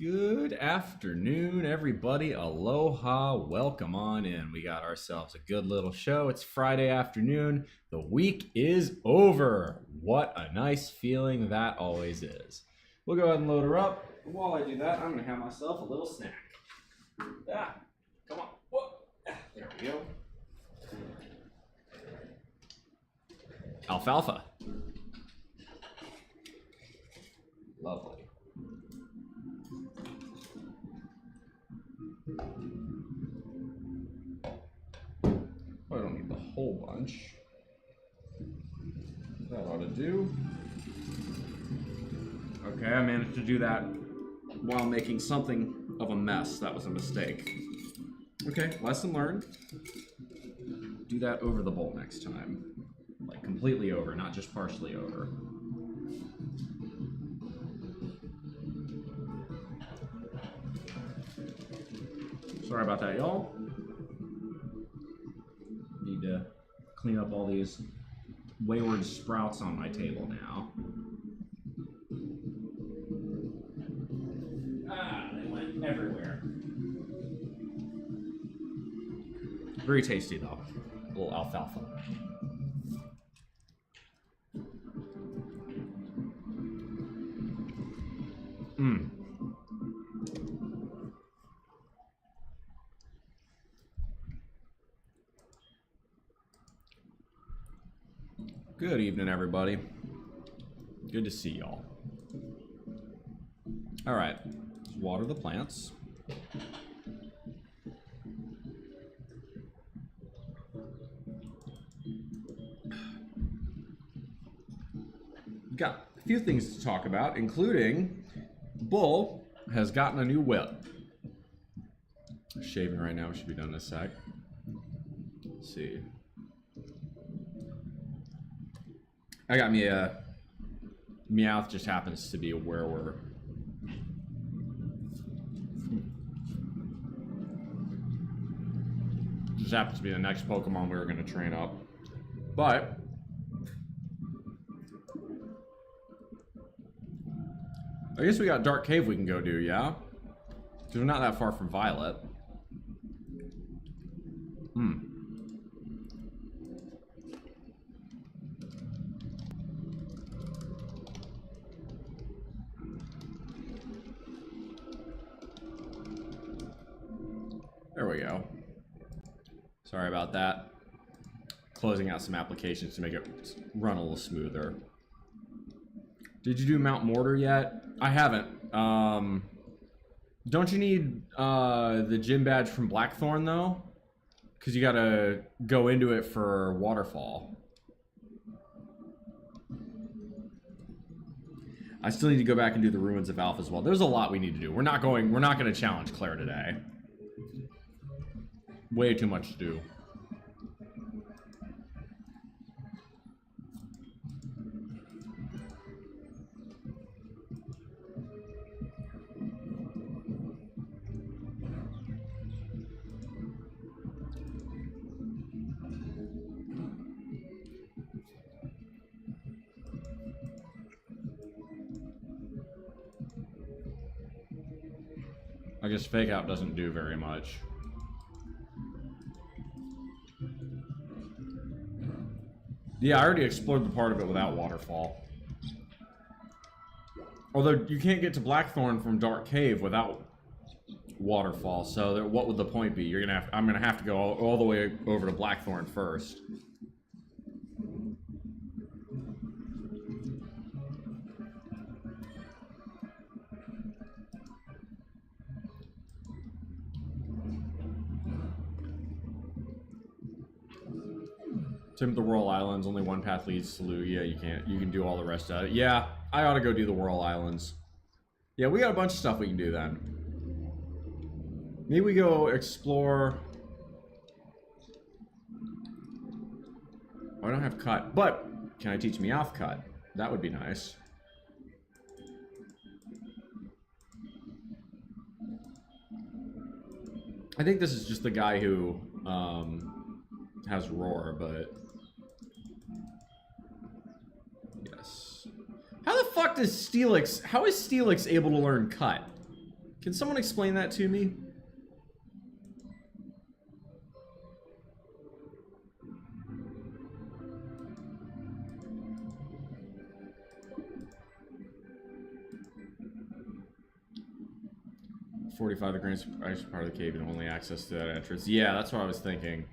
Good afternoon, everybody. Aloha. Welcome on in. We got ourselves a good little show. It's Friday afternoon. The week is over. What a nice feeling that always is. We'll go ahead and load her up. While I do that, I'm going to have myself a little snack. Come on. Whoa. There we go. Alfalfa. Lovely. I don't need the whole bunch. That ought to do. Okay, I managed to do that while making something of a mess. That was a mistake. Okay, lesson learned. Do that over the bowl next time. Like completely over, not just partially over. Sorry about that, y'all. Need to clean up all these wayward sprouts on my table now. They went everywhere. Very tasty though. A little alfalfa. Good evening, everybody. Good to see y'all. All right, let's water the plants. We've got a few things to talk about, including Bull has gotten a new whip. Shaving right now, should be done in a sec. Let's see. I got me a Meowth, just happens to be a werewer. Just happens to be the next Pokemon we were going to train up. But I guess we got Dark Cave we can go do, yeah? Because we're not that far from Violet. There we go. Sorry about that. Closing out some applications to make it run a little smoother. Did you do Mount Mortar yet? I haven't. Don't you need the gym badge from Blackthorn though? Because you gotta go into it for Waterfall. I still need to go back and do the Ruins of Alpha as well. There's a lot we need to do. We're not gonna challenge Claire today. Way too much to do. I guess Fake Out doesn't do very much. Yeah, I already explored the part of it without Waterfall. Although you can't get to Blackthorn from Dark Cave without Waterfall, so what would the point be? I'm gonna have to go all the way over to Blackthorn first. Tim, the Whirl Islands, only one path leads to Lugia. You can do all the rest of it. Yeah, I ought to go do the Whirl Islands. Yeah, we got a bunch of stuff we can do then. Maybe we go explore. Oh, I don't have Cut, but can I teach Meowth Cut? That would be nice. I think this is just the guy who has Roar, but yes. How the fuck does Steelix? How is Steelix able to learn Cut? Can someone explain that to me? $45 the grand part of the cave and only access to that entrance. Yeah, that's what I was thinking.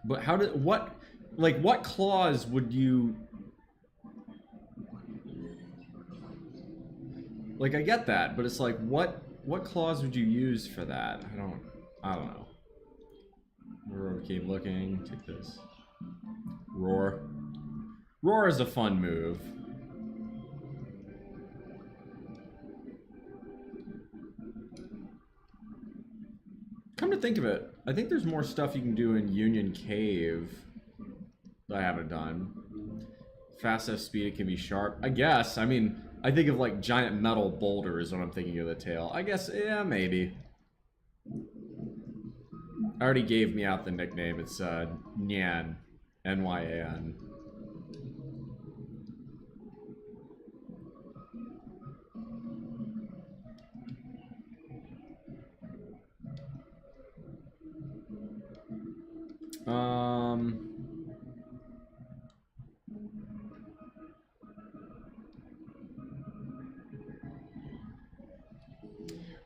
But how did what clause would you like? I get that, but it's like what clause would you use for that? I don't know. We'll keep looking. Take this. Roar. Roar is a fun move. Come to think of it, I think there's more stuff you can do in Union Cave that I haven't done. Fast F speed, it can be sharp. I guess. I mean, I think of like giant metal boulders when I'm thinking of the tail. I guess, yeah, maybe. I already gave me out the nickname. It's Nyan. N-Y-A-N.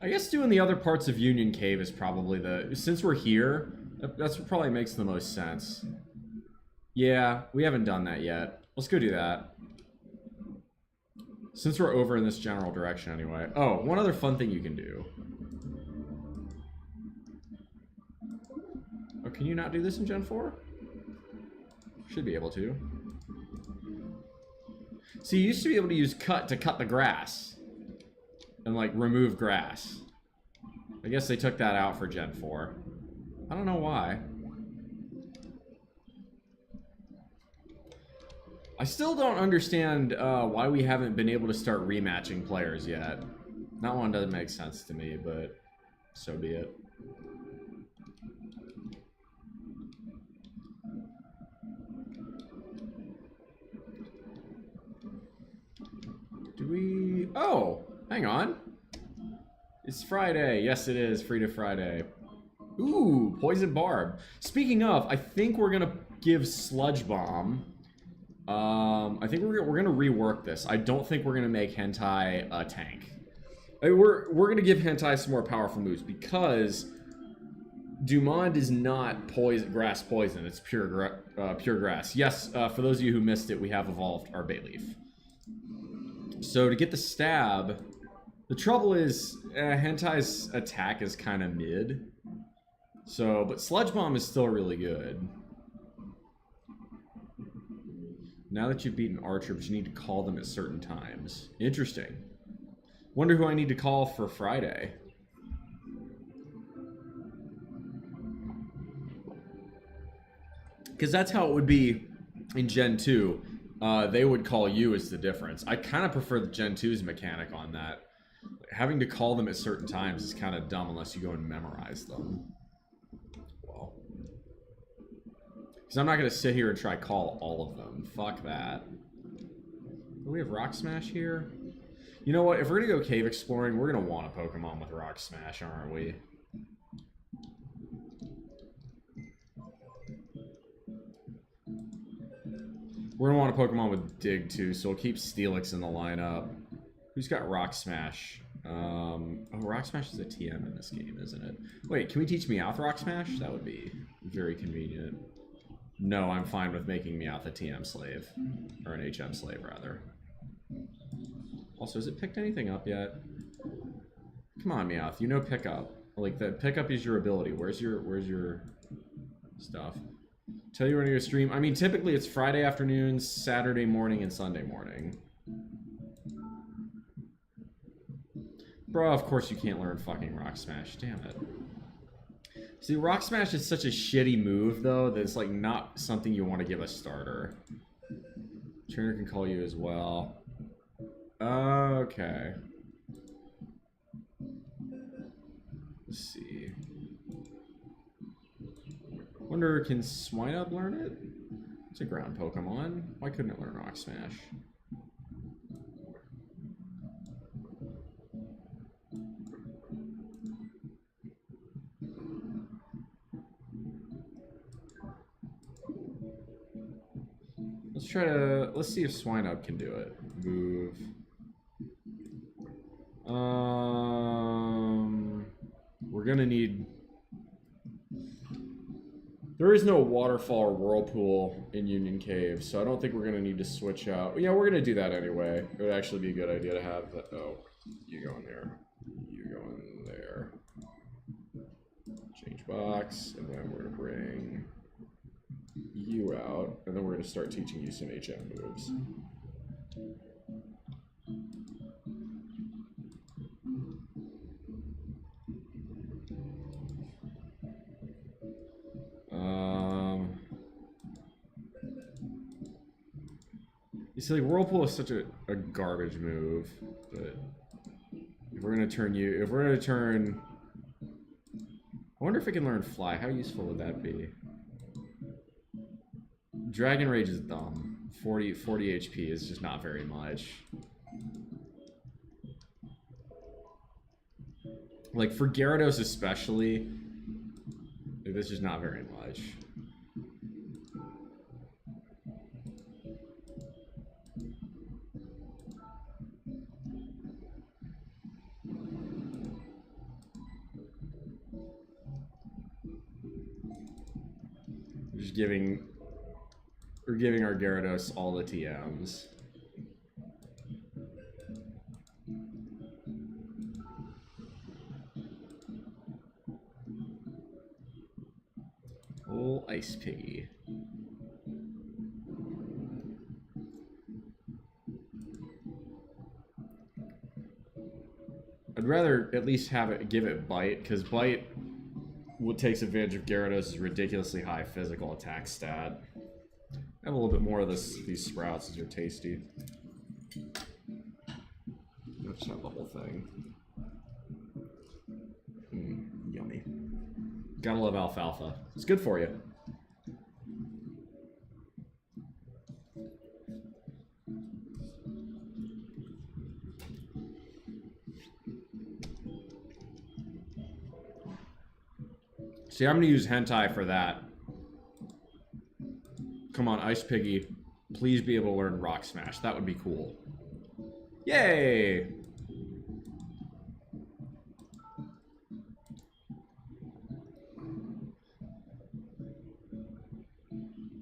I guess doing the other parts of Union Cave is probably since we're here, that's what probably makes the most sense. Yeah, we haven't done that yet. Let's go do that. Since we're over in this general direction anyway. Oh, one other fun thing you can do. Oh, can you not do this in Gen 4? Should be able to. So you used to be able to use cut to cut the grass. And like remove grass. I guess they took that out for Gen 4. I don't know why. I still don't understand why we haven't been able to start rematching players yet. That one doesn't make sense to me, but so be it. Do we... Oh! Hang on. It's Friday. Yes, it is. Free to Friday. Ooh, Poison Barb. Speaking of, I think we're going to give Sludge Bomb. I think we're going to rework this. I don't think we're going to make Hentai a tank. I mean, we're going to give Hentai some more powerful moves because Dumond is not grass poison. It's pure grass. Yes, for those of you who missed it, we have evolved our Bayleaf. So to get the stab... The trouble is, Hentai's attack is kind of mid. So, but Sludge Bomb is still really good. Now that you've beaten Archer, but you need to call them at certain times. Interesting. Wonder who I need to call for Friday. Because that's how it would be in Gen 2. They would call you as the difference. I kind of prefer the Gen 2's mechanic on that. Having to call them at certain times is kind of dumb unless you go and memorize them. Well, because I'm not going to sit here and try call all of them. Fuck that. Do we have Rock Smash here? You know what? If we're going to go cave exploring, we're going to want a Pokemon with Rock Smash, aren't we? We're going to want a Pokemon with Dig too, so we'll keep Steelix in the lineup. Who's got Rock Smash? Oh, Rock Smash is a TM in this game, isn't it? Wait, can we teach Meowth Rock Smash? That would be very convenient. No, I'm fine with making Meowth a TM slave. Or an HM slave, rather. Also, has it picked anything up yet? Come on, Meowth, you know pickup. Like, the pickup is your ability. Where's your stuff? Tell you when you're stream. I mean, typically it's Friday afternoons, Saturday morning, and Sunday morning. Bro, of course you can't learn fucking Rock Smash. Damn it. See, Rock Smash is such a shitty move, though, that it's, like, not something you want to give a starter. Trainer can call you as well. Okay. Let's see. Wonder, can Swinub learn it? It's a ground Pokemon. Why couldn't it learn Rock Smash? let's see if Swine Up can do it. Move. We're gonna need. There is no waterfall or whirlpool in Union Cave, so I don't think we're gonna need to switch out. Yeah, we're gonna do that anyway. It would actually be a good idea to have that. Oh, you go in there. You go in there. Change box, and then we're gonna bring you out, and then we're gonna start teaching you some HM moves. You see, like, Whirlpool is such a garbage move, but if we're gonna turn you, I wonder if I can learn Fly. How useful would that be? Dragon Rage is dumb. 40 HP is just not very much. Like, for Gyarados especially, this is not very much. We're giving our Gyarados all the TMs. Oh, Ice Piggy. I'd rather at least give it Bite, because Bite takes advantage of Gyarados' ridiculously high physical attack stat. Have a little bit more of these sprouts as you're tasty. Let's just have the whole thing. Yummy. Gotta love alfalfa. It's good for you. See, I'm gonna use Hentai for that. Come on, Ice Piggy. Please be able to learn Rock Smash. That would be cool. Yay!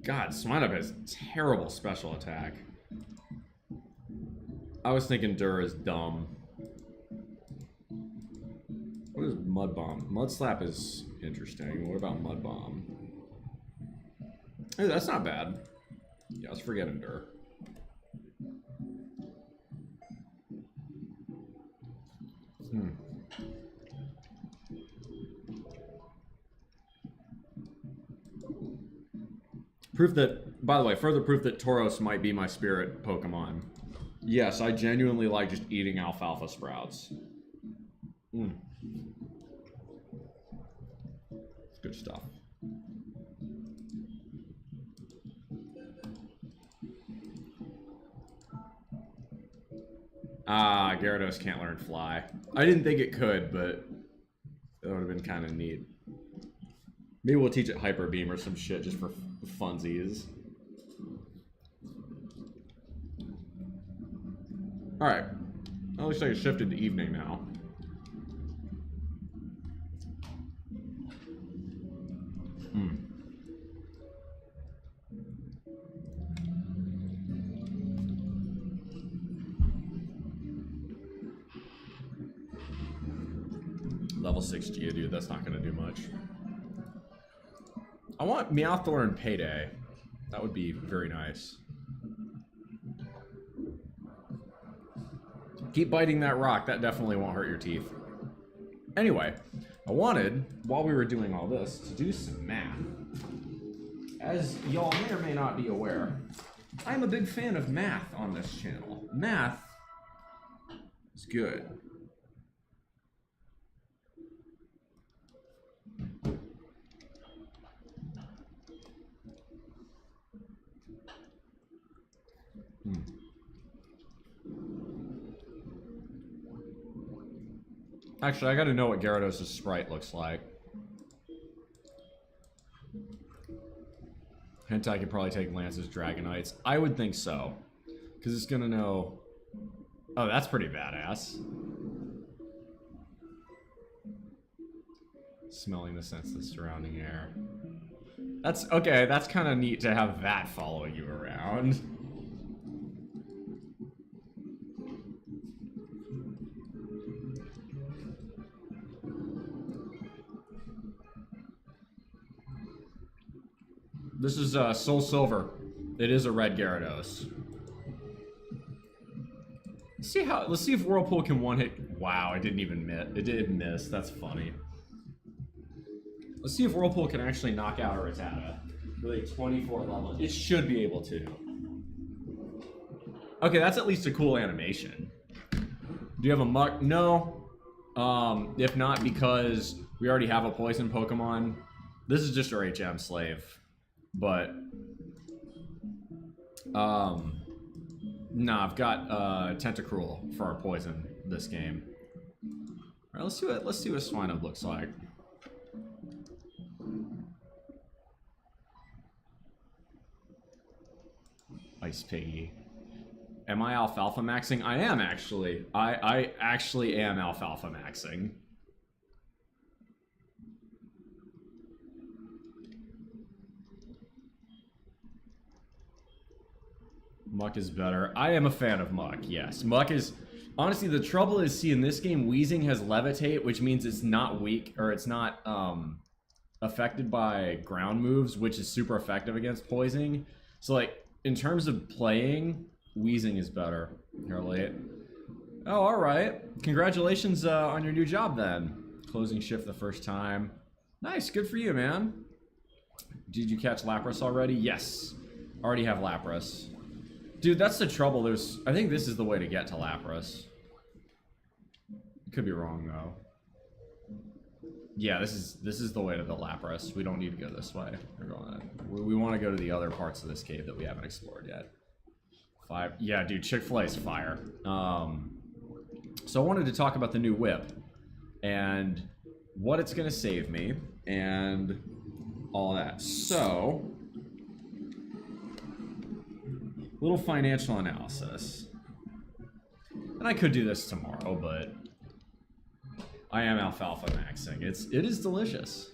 God, Swineup has terrible special attack. I was thinking Dur is dumb. What is Mud Bomb? Mud Slap is interesting. What about Mud Bomb? Hey, that's not bad. Yeah, let's forget Endure. Proof that, by the way, further proof that Tauros might be my spirit Pokemon. Yes, I genuinely like just eating alfalfa sprouts. It's good stuff. Ah, Gyarados can't learn Fly. I didn't think it could, but that would have been kind of neat. Maybe we'll teach it Hyper Beam or some shit just for funsies. Alright. It looks like it's shifted to evening now. Level 6 Geodude, that's not going to do much. I want Meowth to learn Payday. That would be very nice. Keep biting that rock. That definitely won't hurt your teeth. Anyway, I wanted, while we were doing all this, to do some math. As y'all may or may not be aware, I'm a big fan of math on this channel. Math is good. Actually, I gotta know what Gyarados' sprite looks like. Hentai could probably take Lance's Dragonites. I would think so. Because it's gonna know... Oh, that's pretty badass. Smelling the sense of the surrounding air. That's... Okay, that's kind of neat to have that following you around. This is SoulSilver. It is a red Gyarados. Let's see if Whirlpool can one hit. Wow, it didn't even miss. It did miss. That's funny. Let's see if Whirlpool can actually knock out a Rattata with a 24 level. It should be able to. Okay, that's at least a cool animation. Do you have a Muck? No. If not, because we already have a poison Pokemon. This is just our HM slave. But nah, I've got Tentacruel for our poison this game. All right, let's see what Swinub looks like. Ice Piggy. Am I alfalfa maxing? I am actually. I actually am alfalfa maxing. Muck is better. I am a fan of Muck, yes. Muck is... Honestly, the trouble is, see, in this game, Weezing has Levitate, which means it's not weak, or it's not affected by ground moves, which is super effective against poisoning. So, like, in terms of playing, Weezing is better. Here, late. Oh, alright. Congratulations on your new job, then. Closing shift the first time. Nice, good for you, man. Did you catch Lapras already? Yes. Already have Lapras. Dude, that's the trouble. I think this is the way to get to Lapras. Could be wrong though. Yeah, this is the way to the Lapras. We don't need to go this way. We want to go to the other parts of this cave that we haven't explored yet. Yeah, dude, Chick-fil-A is fire. So I wanted to talk about the new whip and what it's gonna save me and all that. So. Little financial analysis. And I could do this tomorrow, but I am alfalfa maxing. It is delicious.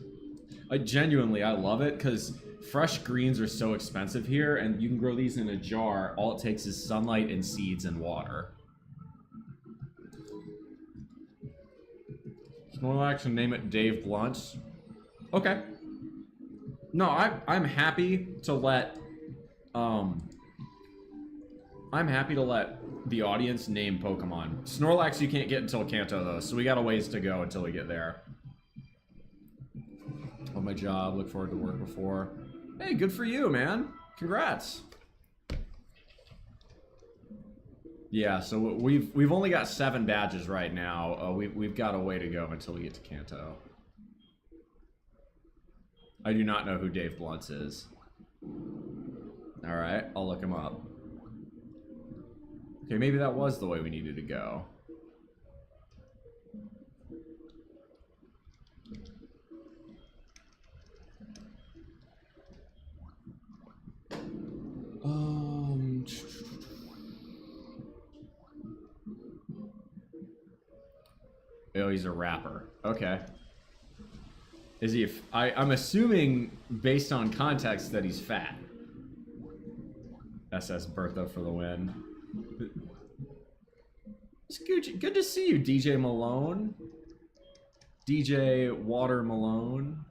I love it because fresh greens are so expensive here, and you can grow these in a jar. All it takes is sunlight and seeds and water. Snorlax and name it Dave Blunt's. Okay. No, I'm happy to let the audience name Pokemon. Snorlax you can't get until Kanto though, so we got a ways to go until we get there. On my job, look forward to work before. Hey, good for you, man. Congrats. Yeah, so we've only got 7 badges right now. We've got a way to go until we get to Kanto. I do not know who Dave Blunt's is. All right, I'll look him up. Okay, maybe that was the way we needed to go. Oh, he's a rapper. Okay. Is he? I'm assuming, based on context, that he's fat. SS Bertha for the win. It's good to see you, DJ Malone. DJ Water Malone.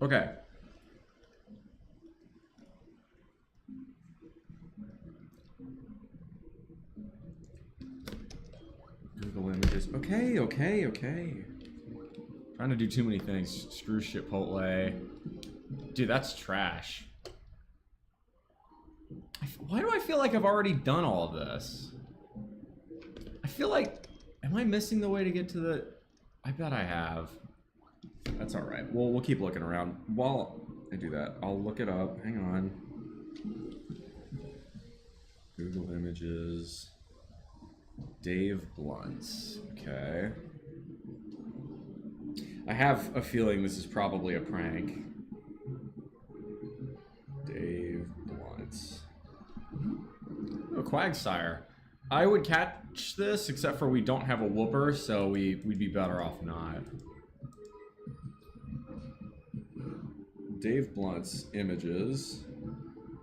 Okay. Google images. Okay. Trying to do too many things. Screw Chipotle. Dude, that's trash. Why do I feel like I've already done all of this? I feel like... Am I missing the way to get to the... I bet I have. That's alright. We'll keep looking around. While I do that, I'll look it up. Hang on. Google Images. Dave Blunt. Okay. I have a feeling this is probably a prank. Dave Blunt. Oh, Quagsire. I would catch this, except for we don't have a whooper, so we'd be better off not. Dave Blunt's images.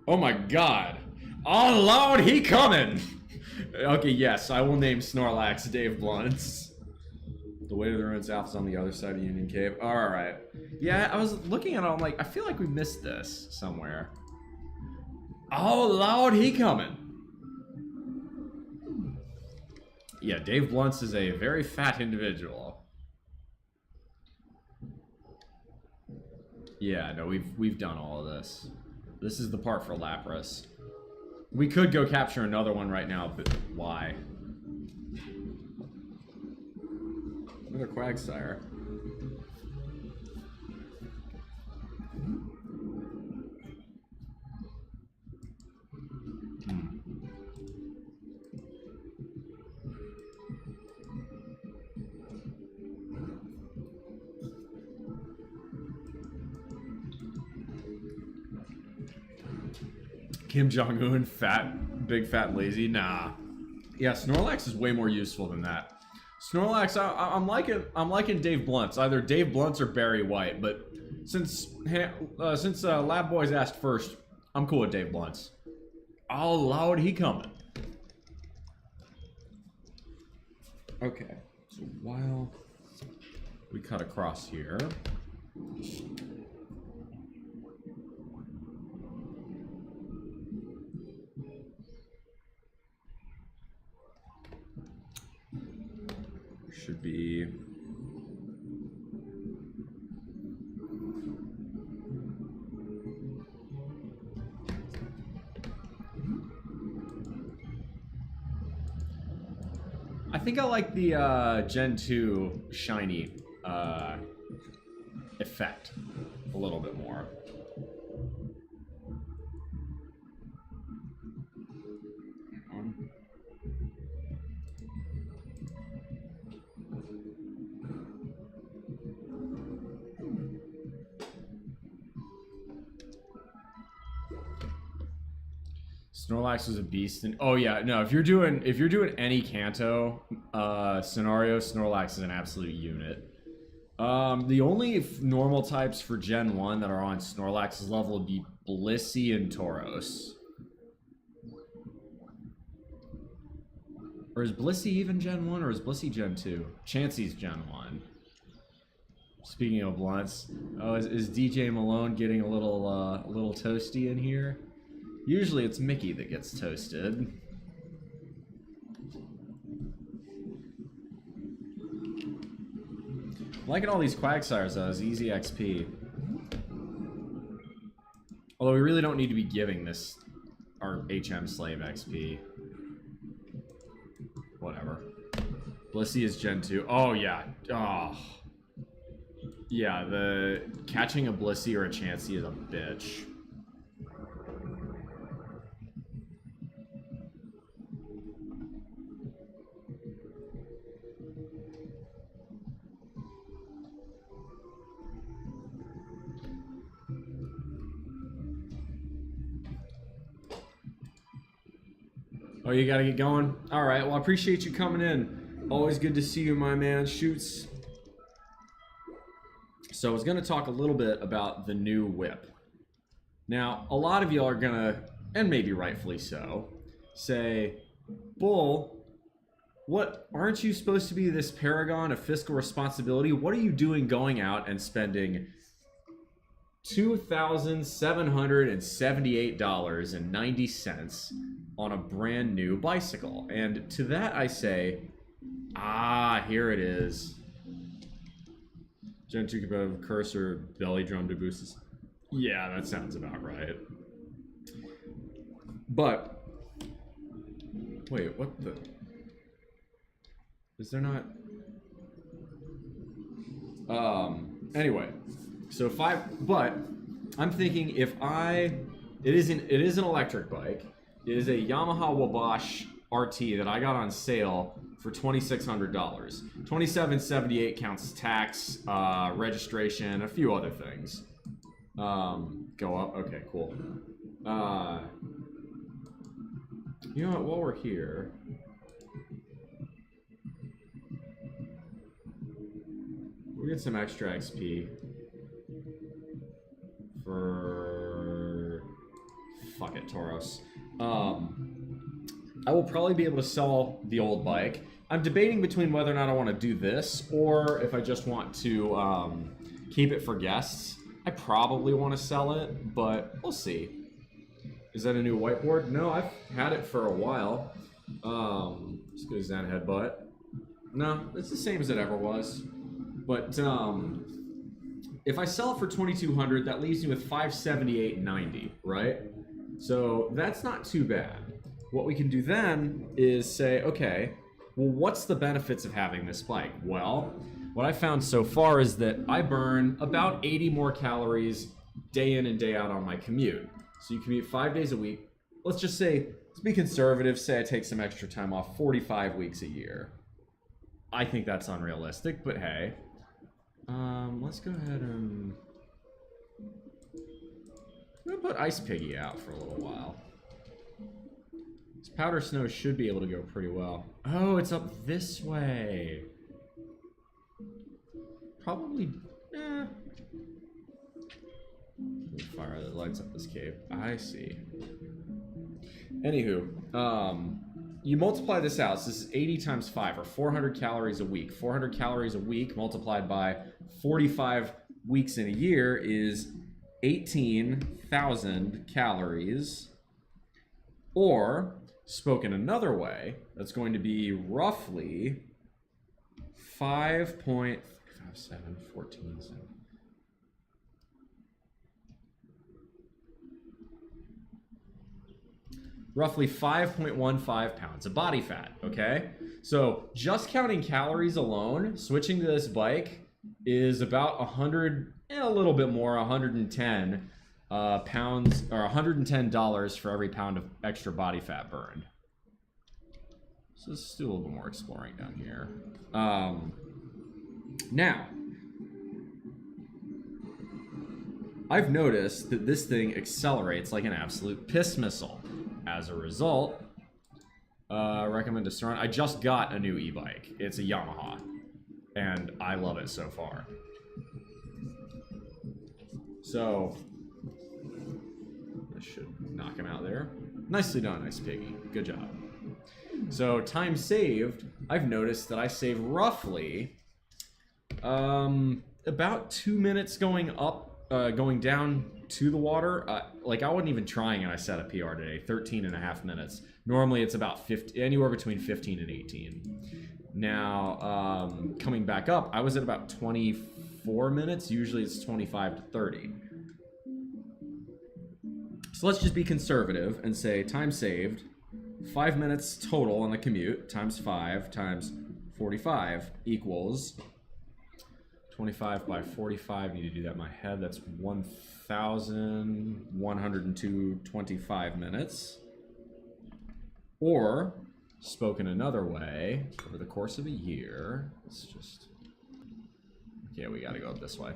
Oh my god! Oh lord, he coming! Okay, yes, I will name Snorlax Dave Blunt's. The way to the ruins south is on the other side of Union Cave. Alright. Yeah, I was looking at it, I'm like, I feel like we missed this somewhere. Oh lord, he coming! Yeah, Dave Blunt's is a very fat individual. Yeah, no, we've done all of this. This is the part for Lapras. We could go capture another one right now, but why? Another Quagsire. Kim Jong-un, fat, big fat lazy. Nah. Yeah, Snorlax is way more useful than that. Snorlax, I'm liking Dave Blunt's. Either Dave Blunt's or Barry White, but since Lab Boys asked first, I'm cool with Dave Blunt's. Oh lord, he coming. Okay, so while we cut across here. Should be I think I like the Gen 2 shiny effect a little bit more. Snorlax was a beast, and oh yeah, no. If you're doing any Kanto scenario, Snorlax is an absolute unit. The only normal types for Gen 1 that are on Snorlax's level would be Blissey and Tauros. Or is Blissey even Gen 1, or is Blissey Gen 2? Chansey's Gen 1. Speaking of blunts, oh, is DJ Malone getting a little toasty in here? Usually it's Mickey that gets toasted. Liking all these Quagsires though, is easy XP. Although we really don't need to be giving this our HM slave XP. Whatever. Blissey is Gen 2. Oh yeah. Oh. Yeah, the catching a Blissey or a Chansey is a bitch. Oh, you gotta get going? Alright, well, I appreciate you coming in. Always good to see you, my man. Shoots. So I was gonna talk a little bit about the new whip. Now, a lot of y'all are gonna, and maybe rightfully so, say, Bull, what, aren't you supposed to be this paragon of fiscal responsibility? What are you doing going out and spending $2,778.90 on a brand new bicycle? And to that I say, here it is. Gen 2 competitive cursor belly drum to boost this. Yeah, that sounds about right. But wait, what the? Is there not? Anyway, so but I'm thinking if it is an electric bike. It is a Yamaha Wabash RT that I got on sale for $2,600. $2,778 counts tax, registration, a few other things. Go up. Okay, cool. You know what? While we're here, we'll get some extra XP for... Fuck it, Tauros. I will probably be able to sell the old bike. I'm debating between whether or not I want to do this or if I just want to keep it for guests. I probably want to sell it, but we'll see. Is that a new whiteboard? No, I've had it for a while. Let's go Zen Headbutt. No, it's the same as it ever was. But if I sell it for $2,200, that leaves me with $578.90, right? So that's not too bad. What we can do then is say, okay, well, what's the benefits of having this bike? Well, what I found so far is that I burn about 80 more calories day in and day out on my commute. So you commute 5 days a week. Let's just say, let's be conservative, say I take some extra time off, 45 weeks a year. I think that's unrealistic, but hey. Let's go ahead and... I'm gonna put Ice Piggy out for a little while. This Powder Snow should be able to go pretty well. Oh, it's up this way. Probably, fire that lights up this cave. I see. Anywho, you multiply this out. So this is 80 times 5, or 400 calories a week. 400 calories a week multiplied by 45 weeks in a year is 18,000 calories. Or, spoken another way, that's going to be roughly 5.57, 14, 7. Roughly 5.15 pounds of body fat, okay? So just counting calories alone, switching to this bike is about 100, a little bit more, 110 pounds, or $110 for every pound of extra body fat burned. So let's do a little bit more exploring down here. Now, I've noticed that this thing accelerates like an absolute piss missile. As a result, recommend to surround. I just got a new e-bike. It's a Yamaha, and I love it so far. So, I should knock him out there. Nicely done, Ice Piggy. Good job. So, time saved, I've noticed that I save roughly about 2 minutes going up, going down to the water. Like, I wasn't even trying and I set a PR today, 13.5 minutes. Normally it's about 50, anywhere between 15 and 18. Now, coming back up, I was at about 24 minutes. Usually it's 25 to 30. So let's just be conservative and say time saved, 5 minutes total on the commute, times 5 times 45 equals 25 by 45. I need to do that in my head. That's 1,102.25 minutes. Or, spoken another way, over the course of a year, let's just... Okay, we gotta go this way.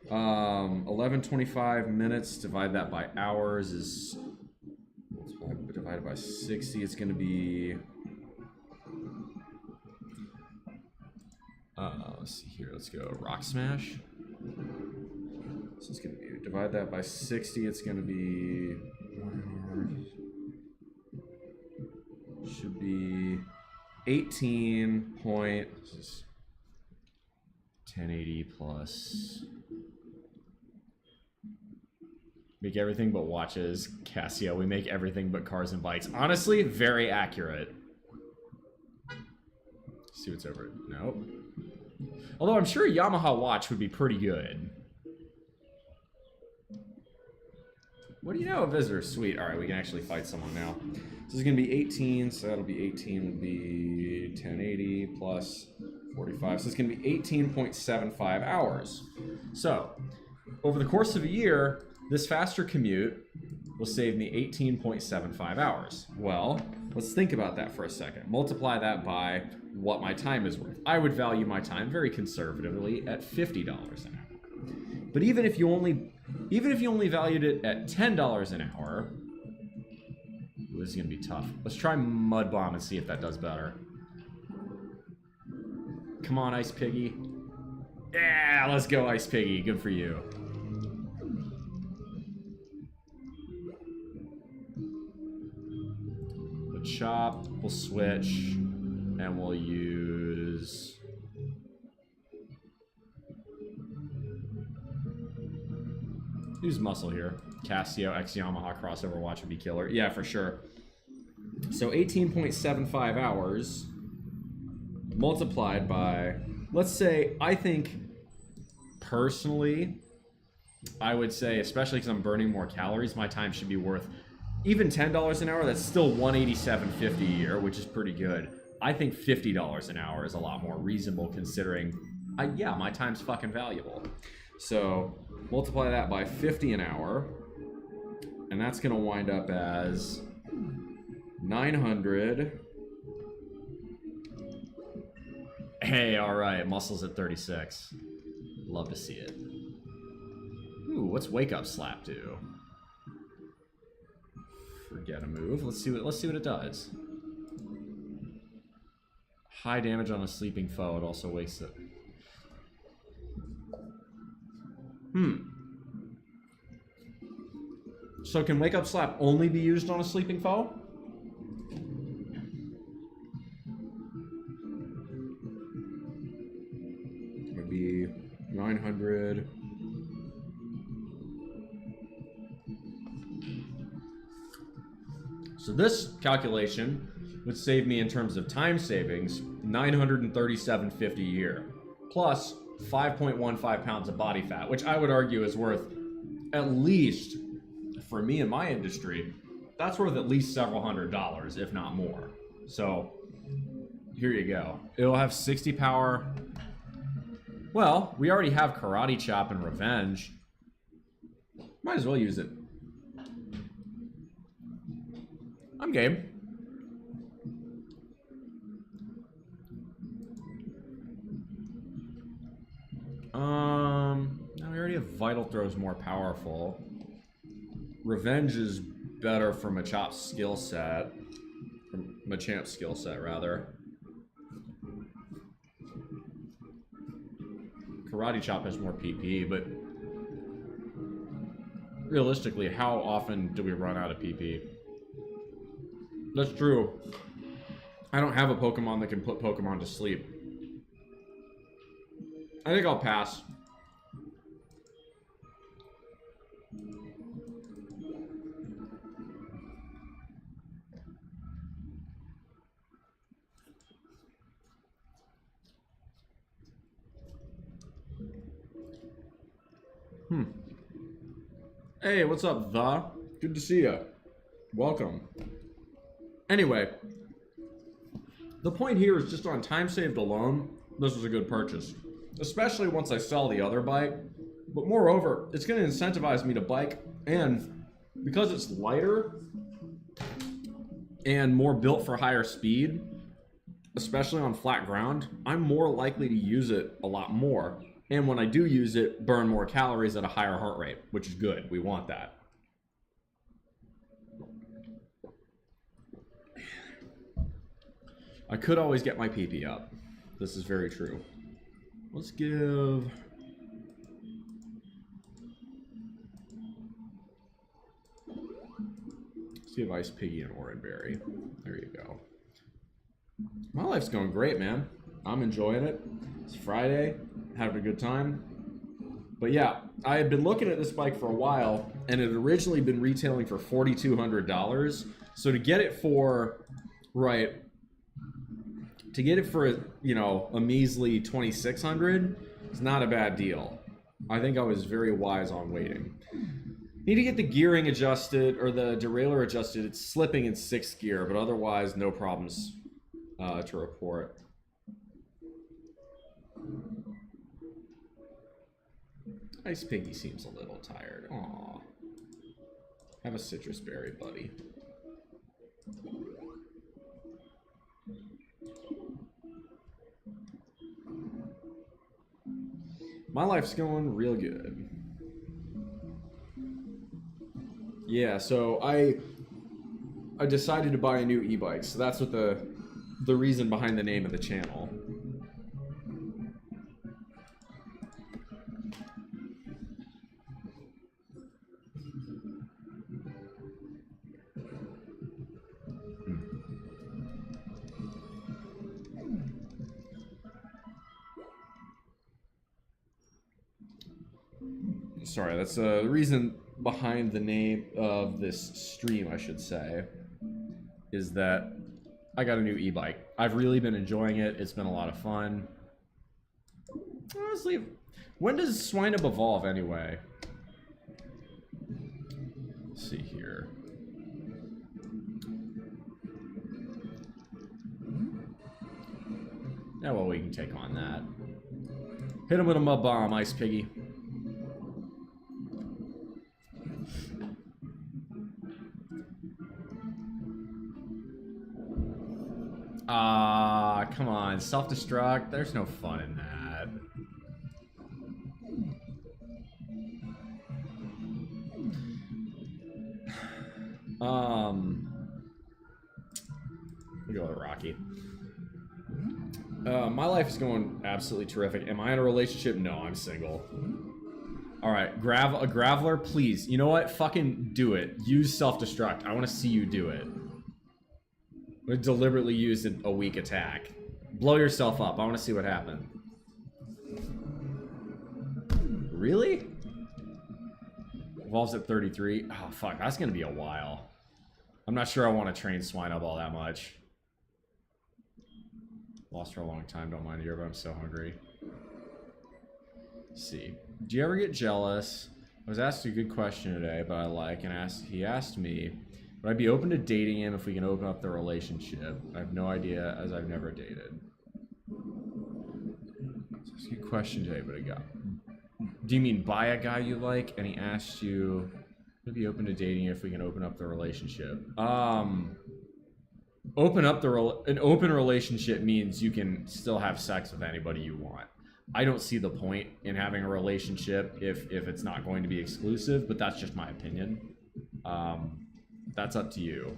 1125 minutes, divide that by hours is... divided by 60, it's gonna be... let's see here, let's go Rock Smash. So it's gonna be, divide that by 60, it's gonna be, should be 18 point, this is 1080 plus, make everything but watches. Casio, we make everything but cars and bikes. Honestly, very accurate. See what's over it. Nope. Although I'm sure a Yamaha watch would be pretty good. What do you know? A visitor. Sweet. All right, we can actually fight someone now. This is going to be 18, so that'll be 18 will be 1080 plus 45. So it's going to be 18.75 hours. So, over the course of a year, this faster commute will save me 18.75 hours. Well, let's think about that for a second. Multiply that by what my time is worth. I would value my time very conservatively at $50 an hour. But even if you only valued it at $10 an hour, ooh, this is gonna be tough. Let's try Mud Bomb and see if that does better. Come on, Ice Piggy. Yeah, let's go, Ice Piggy. Good for you. The chop, we'll switch, and we'll use... use muscle here. Casio X Yamaha crossover watch would be killer. Yeah, for sure. So 18.75 hours multiplied by, let's say, I think personally, I would say, especially because I'm burning more calories, my time should be worth even $10 an hour. That's still $187.50 a year, which is pretty good. I think $50 an hour is a lot more reasonable considering, yeah, my time's fucking valuable. So multiply that by 50 an hour, and that's gonna wind up as 900. Hey, all right, muscles at 36. Love to see it. Ooh, what's wake up slap do? Forget a move. Let's see what it does. High damage on a sleeping foe. It also wakes it. So can wake up slap only be used on a sleeping foe? Would be 900. So this calculation would save me in terms of time savings $937.50 a year, plus 5.15 pounds of body fat, which I would argue is worth at least, for me in my industry, that's worth at least several $100s, if not more. So here you go. It'll have 60 power. Well, we already have Karate Chop and Revenge. Might as well use it. I'm game. No, we already have Vital Throw's more powerful. Revenge is better for Machamp's skill set. Machamp's skill set, rather. Karate Chop has more PP, but realistically, how often do we run out of PP? That's true. I don't have a Pokemon that can put Pokemon to sleep. I think I'll pass. Hey, what's up, The? Good to see you. Welcome. Anyway, the point here is just on time saved alone, this was a good purchase. Especially once I sell the other bike. But moreover, it's going to incentivize me to bike, and because it's lighter and more built for higher speed, especially on flat ground, I'm more likely to use it a lot more. And when I do use it, burn more calories at a higher heart rate, which is good. We want that. I could always get my PP up. This is very true. Let's give... let's give Ice Piggy and Oranberry. There you go. My life's going great, man. I'm enjoying it. It's Friday. Having a good time. But yeah, I had been looking at this bike for a while, and it had originally been retailing for $4,200. So to get it for... right... to get it for, you know, a measly $2,600 is not a bad deal. I think I was very wise on waiting. Need to get the gearing adjusted, or the derailleur adjusted. It's slipping in 6th gear, but otherwise no problems to report. Ice Piggy seems a little tired. Aww. Have a citrus berry, buddy. My life's going real good. Yeah, so I decided to buy a new e-bike, so that's what the reason behind the name of the channel. Sorry, that's the reason behind the name of this stream, I should say, is that I got a new e-bike. I've really been enjoying it. It's been a lot of fun. Honestly, when does Swine Up evolve anyway? Let's see here. Yeah, well, we can take on that. Hit him with a mud bomb, Ice Piggy. Come on. Self-destruct? There's no fun in that. We'll go with Rocky. My life is going absolutely terrific. Am I in a relationship? No, I'm single. Alright, Graveler, please. You know what? Fucking do it. Use self-destruct. I want to see you do it. I'm gonna deliberately use a weak attack. Blow yourself up. I want to see what happened. Really? Evolves at 33. Oh, fuck. That's gonna be a while. I'm not sure I want to train Swine Up all that much. Lost for a long time. Don't mind here, but I'm so hungry. Let's see. Do you ever get jealous? I was asked a good question today, but he asked me, would I be open to dating him if we can open up the relationship? I have no idea, as I've never dated. It's a good question today, but do you mean buy a guy you like? And he asked you, would be open to dating if we can open up the relationship? An open relationship means you can still have sex with anybody you want. I don't see the point in having a relationship if it's not going to be exclusive, but that's just my opinion. That's up to you.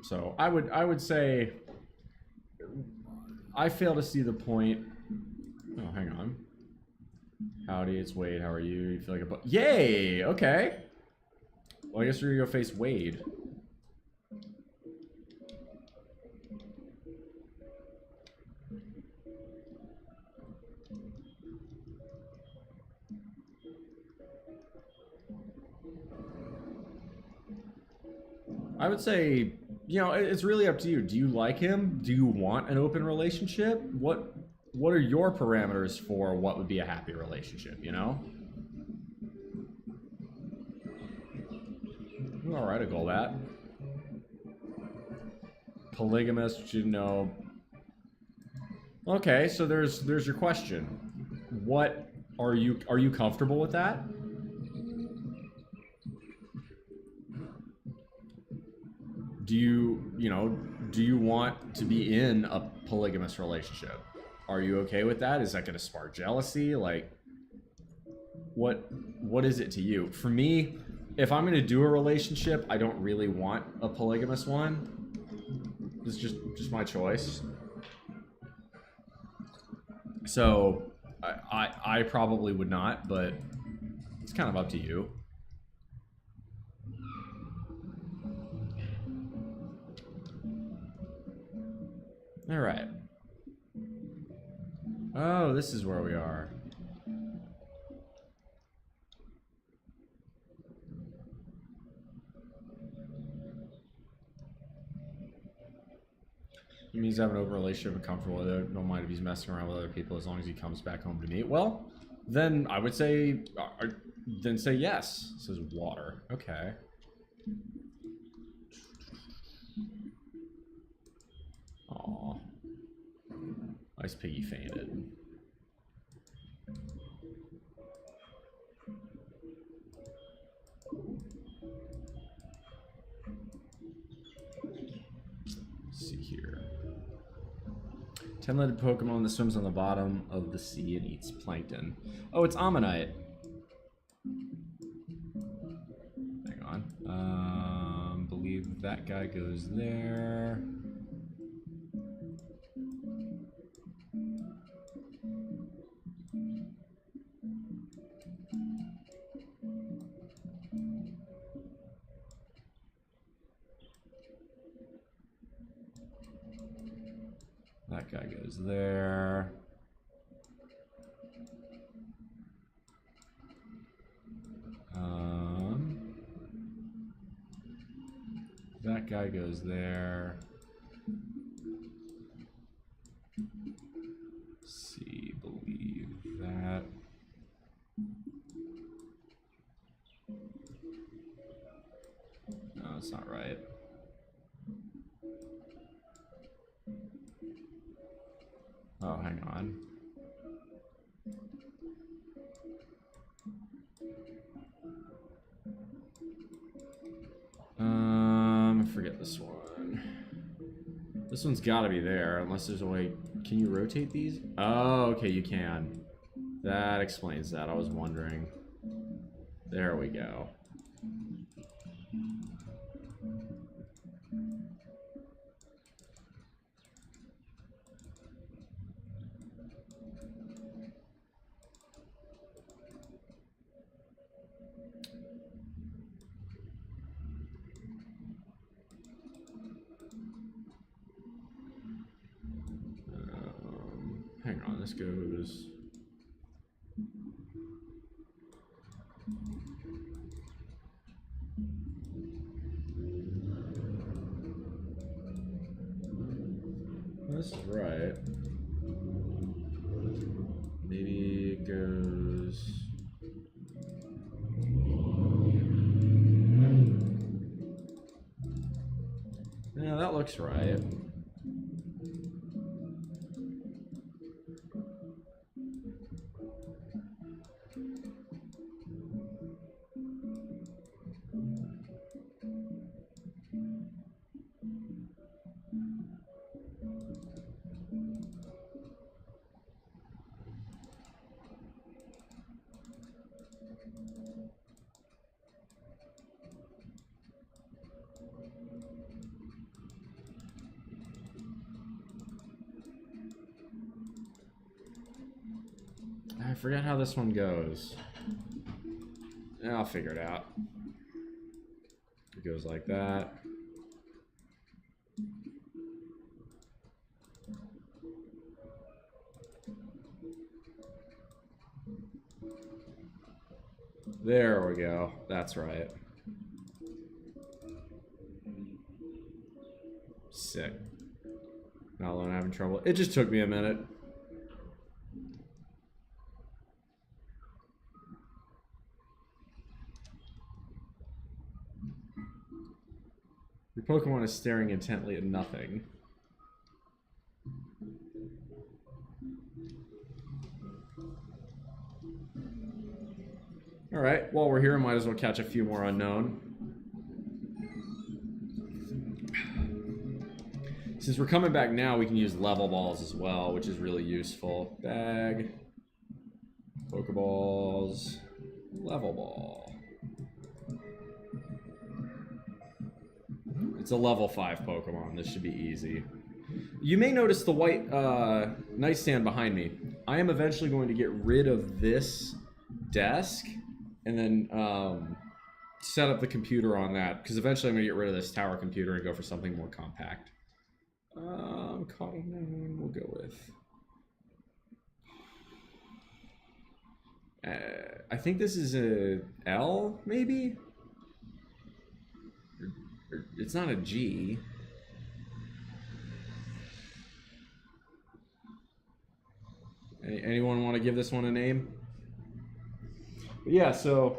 So I would say I fail to see the point. Oh, hang on. Howdy, it's Wade. How are you? You feel like a yay! Okay. Well, I guess we're gonna go face Wade. I would say, you know, it's really up to you. Do you like him? Do you want an open relationship? What are your parameters for what would be a happy relationship, you know? All right, a Golbat. Polygamous, you know. Okay, so there's your question. What are you comfortable with that? Do you want to be in a polygamous relationship? Are you okay with that? Is that going to spark jealousy? Like, what is it to you? For me, if I'm going to do a relationship, I don't really want a polygamous one. It's just my choice. So I probably would not, but it's kind of up to you. All right. Oh, this is where we are. He means having an open relationship and comfortable with it. Don't mind if he's messing around with other people as long as he comes back home to me. Well, then I would say, then say yes. This is water. Okay. Aw. Ice Piggy fainted. Let's see here. 10-legged Pokemon that swims on the bottom of the sea and eats plankton. Oh, it's Ammonite. Hang on. Believe that guy goes there. That guy goes there. That guy goes there. See, believe that. No, that's not right. Oh, hang on. I forget this one. This one's gotta be there, unless there's a way. Can you rotate these? Oh, okay, you can. That explains that. I was wondering. There we go. Hang on, this goes. This is right. Maybe it goes. Yeah, that looks right. I forget how this one goes. Yeah, I'll figure it out. It goes like that. There we go. That's right. Sick. Not alone having trouble. It just took me a minute. Your Pokemon is staring intently at nothing. Alright, while we're here, might as well catch a few more unknown. Since we're coming back now, we can use level balls as well, which is really useful. Bag, Pokeballs, level ball. It's a level 5 Pokemon. This should be easy. You may notice the white nightstand behind me. I am eventually going to get rid of this desk and then set up the computer on that, because eventually I'm going to get rid of this tower computer and go for something more compact. Cotton, we'll go with. I think this is a L, maybe? It's not a G. Anyone want to give this one a name? But yeah, so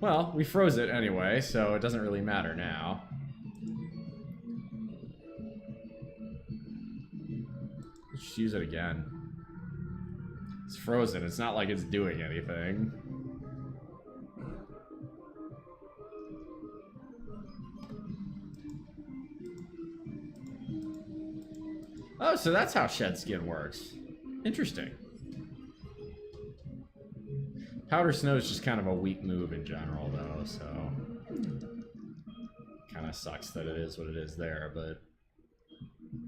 Well, we froze it anyway, so it doesn't really matter now. Let's just use it again. It's frozen. It's not like it's doing anything. Oh, so that's how shed skin works. Interesting. Powder snow is just kind of a weak move in general, though, so kind of sucks that it is what it is there, but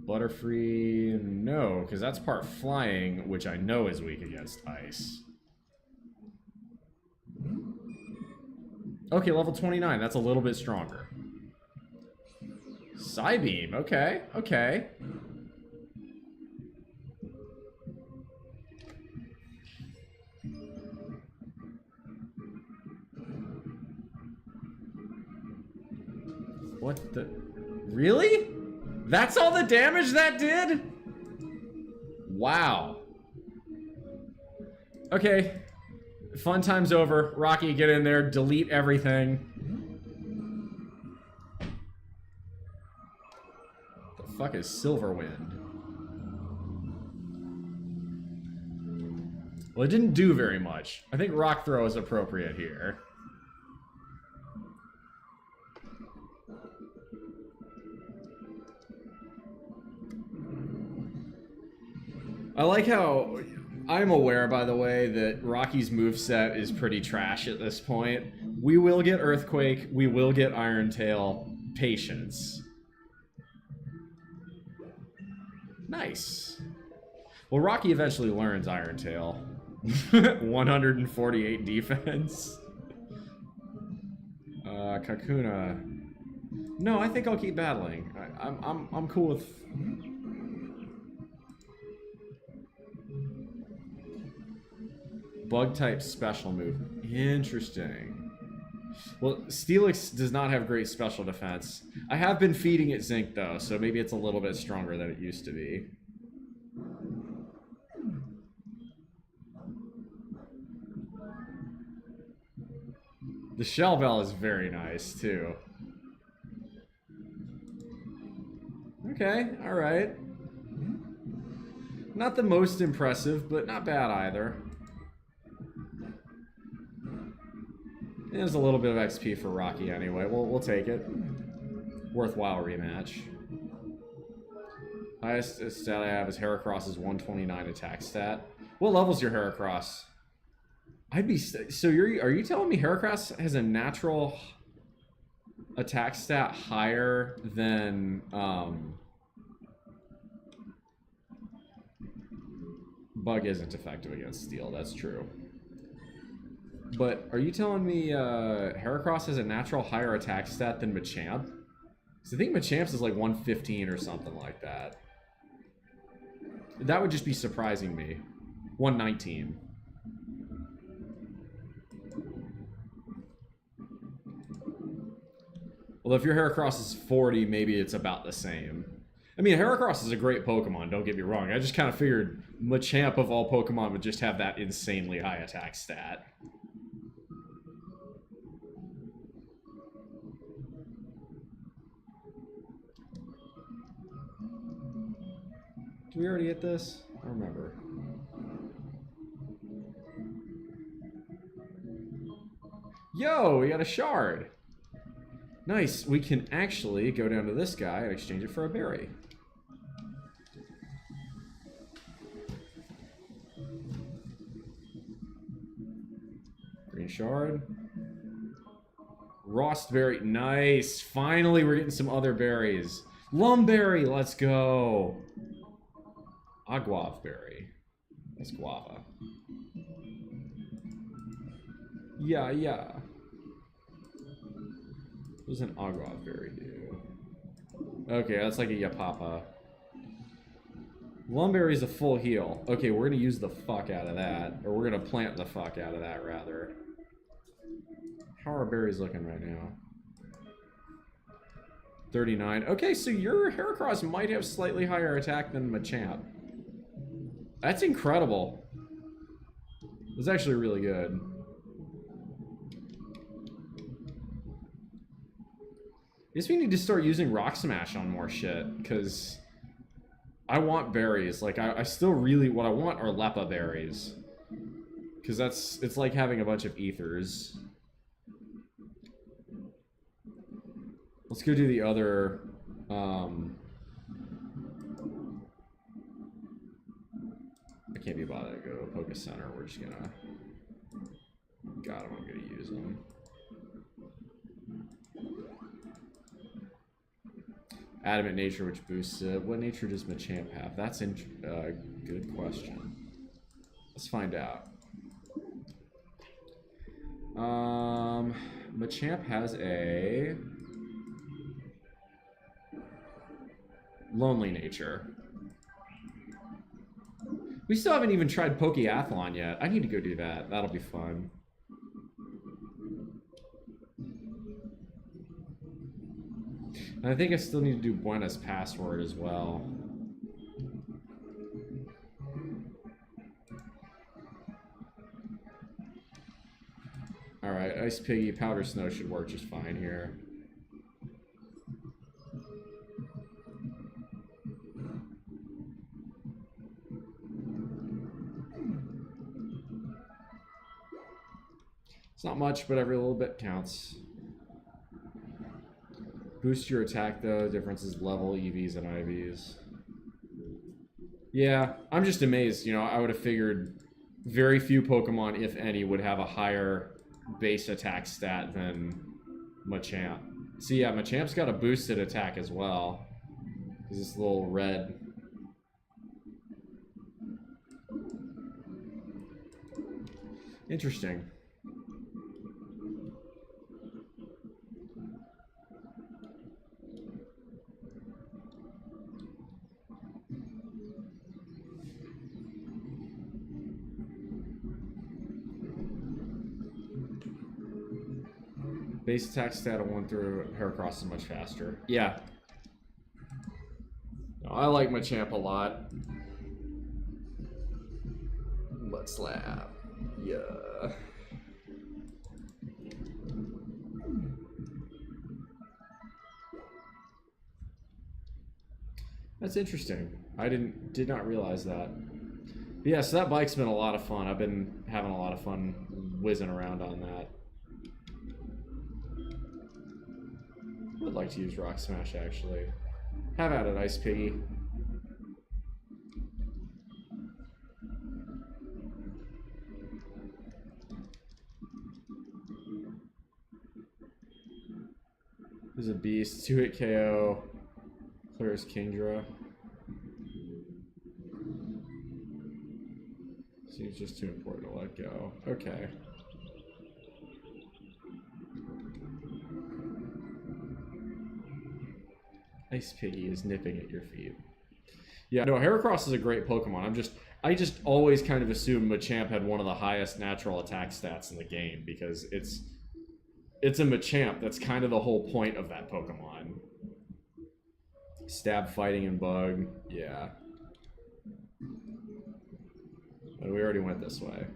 Butterfree, no, because that's part flying, which I know is weak against ice. Okay, level 29, that's a little bit stronger. Psybeam, okay, okay. What the... Really? That's all the damage that did? Wow. Okay. Fun time's over. Rocky, get in there. Delete everything. The fuck is Silverwind? Well, it didn't do very much. I think Rock Throw is appropriate here. I like how I'm aware, by the way, that Rocky's moveset is pretty trash at this point. We will get Earthquake, we will get Iron Tail. Patience. Nice. Well, Rocky eventually learns Iron Tail. 148 defense. Kakuna. No, I think I'll keep battling. I'm cool with... Bug type special move. Interesting. Well, Steelix does not have great special defense. I have been feeding it zinc though, so maybe it's a little bit stronger than it used to be. The Shell Bell is very nice too. Okay, alright. Not the most impressive, but not bad either. There's a little bit of XP for Rocky anyway. We'll take it. Worthwhile rematch. Highest stat I have is Heracross is 129 attack stat. What level's your Heracross? I'd be... So are you telling me Heracross has a natural attack stat higher than... Bug isn't effective against Steel, that's true. But are you telling me Heracross has a natural higher attack stat than Machamp? Because I think Machamp's is like 115 or something like that. That would just be surprising me. 119. Well, if your Heracross is 40, maybe it's about the same. I mean, Heracross is a great Pokemon, don't get me wrong. I just kind of figured Machamp of all Pokemon would just have that insanely high attack stat. Did we already hit this? I don't remember. Yo, we got a shard. Nice. We can actually go down to this guy and exchange it for a berry. Green shard. Rostberry. Nice. Finally, we're getting some other berries. Lumberry. Let's go. Aguave berry. That's guava. Yeah. What does an Aguave berry do? Okay, that's like a Yapapa. Lumberry's a full heal. Okay, we're gonna use the fuck out of that. Or we're gonna plant the fuck out of that, rather. How are our berries looking right now? 39. Okay, so your Heracross might have slightly higher attack than Machamp. That's incredible. It's actually really good. guess we need to start using Rock Smash on more shit, because I want berries. Like, I still really... What I want are Lepa berries. Because it's like having a bunch of ethers. Let's go do the other... I can't be bothered to go to Poké Center. We're just gonna... Got him, I'm gonna use them. Adamant nature, which boosts it. What nature does Machamp have? That's a good question. Let's find out. Machamp has a lonely nature. We still haven't even tried Pokeathlon yet. I need to go do that. That'll be fun. And I think I still need to do Buena's password as well. Alright, Ice Piggy, Powder Snow should work just fine here. It's not much, but every little bit counts. Boost your attack, though. Difference is level, EVs, and IVs. Yeah, I'm just amazed. You know, I would have figured very few Pokemon, if any, would have a higher base attack stat than Machamp. See, yeah, Machamp's got a boosted attack as well. There's this little red. Interesting. Base attack stat of 1 through Heracross is much faster. Yeah. No, I like Machamp a lot. Let's slap. Yeah. That's interesting. I did not realize that. But yeah, so that bike's been a lot of fun. I've been having a lot of fun whizzing around on that. Would like to use Rock Smash, actually. Have at it, Ice Piggy. There's a beast. 2-hit KO. Clears Kingdra. Seems just too important to let go. Okay. Ice Piggy is nipping at your feet. Yeah, no, Heracross is a great Pokemon. I just always kind of assumed Machamp had one of the highest natural attack stats in the game because it's a Machamp. That's kind of the whole point of that Pokemon. Stab, fighting, and bug. Yeah. But we already went this way.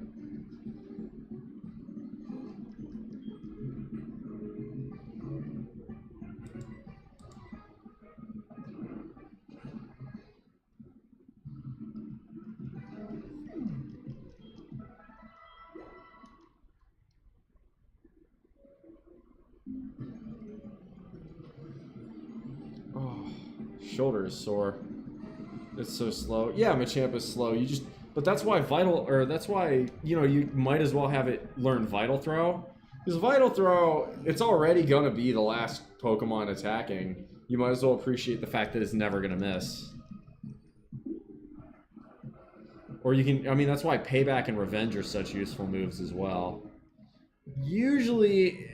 Shoulder is sore. It's so slow. Yeah, Machamp is slow. But that's why you might as well have it learn Vital Throw. Because Vital Throw, it's already gonna be the last Pokemon attacking. You might as well appreciate the fact that it's never gonna miss. Or you can, I mean, that's why Payback and Revenge are such useful moves as well. Usually,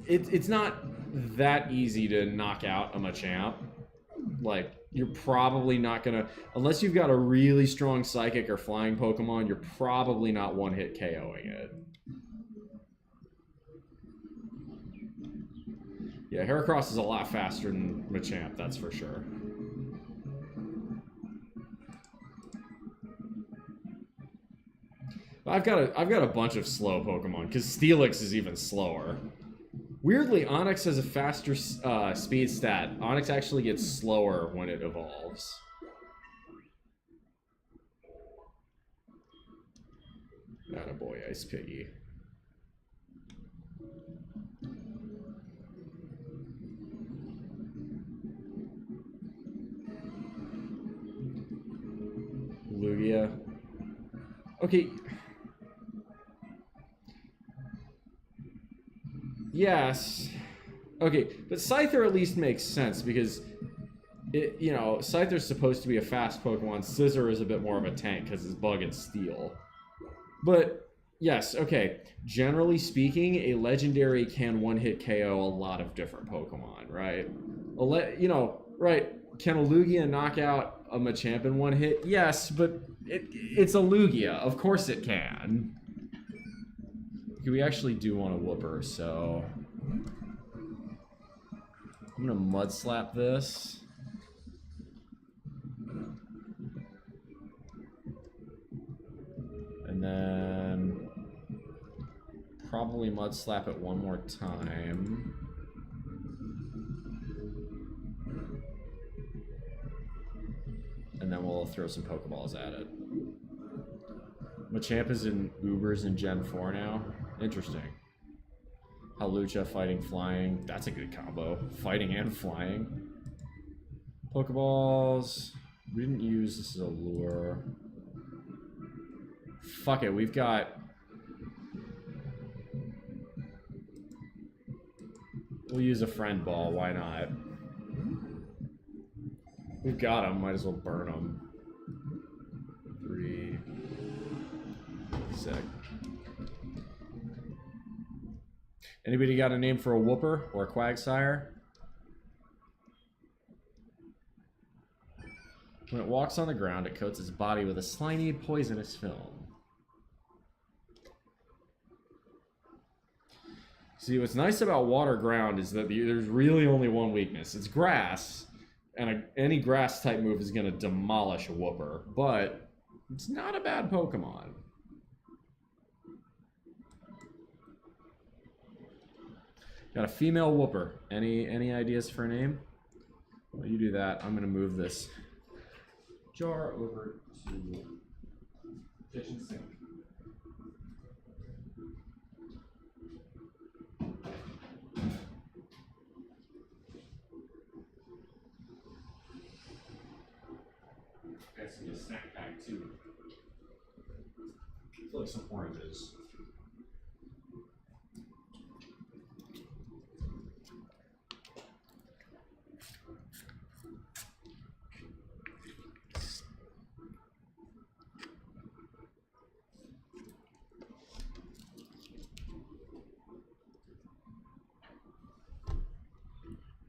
it's not that easy to knock out a Machamp. Like, you're probably not gonna, unless you've got a really strong Psychic or Flying Pokemon, you're probably not one-hit KOing it. Yeah, Heracross is a lot faster than Machamp, that's for sure. I've got a bunch of slow Pokemon, because Steelix is even slower. Weirdly, Onyx has a faster speed stat. Onyx actually gets slower when it evolves. Attaboy, Ice Piggy. Lugia. Okay. Yes. Okay, but Scyther at least makes sense because it, you know, Scyther's supposed to be a fast Pokemon. Scissor is a bit more of a tank because it's Bug and Steel. But yes, okay. Generally speaking, a legendary can one-hit KO a lot of different Pokemon, right? You know, right? Can a Lugia knock out a Machamp in one hit? Yes, but it's a Lugia. Of course it can. Okay, we actually do want a Whooper, so I'm gonna Mud Slap this. And then probably Mud Slap it one more time. And then we'll throw some Pokeballs at it. Machamp is in Ubers in Gen 4 now. Interesting. Hawlucha fighting flying. That's a good combo. Fighting and flying. Pokeballs. We didn't use this as a lure. Fuck it, we've got... We'll use a friend ball, why not? We've got them, might as well burn them. 3... Sick. Anybody got a name for a Whooper or a Quagsire? When it walks on the ground, it coats its body with a slimy, poisonous film. See, what's nice about water ground is that there's really only one weakness. It's grass, and any grass type move is going to demolish a Whooper, but it's not a bad Pokemon. Got a female Whooper. Any ideas for a name? Well, you do that. I'm going to move this jar over to kitchen sink. Got some snack pack too. Like some oranges.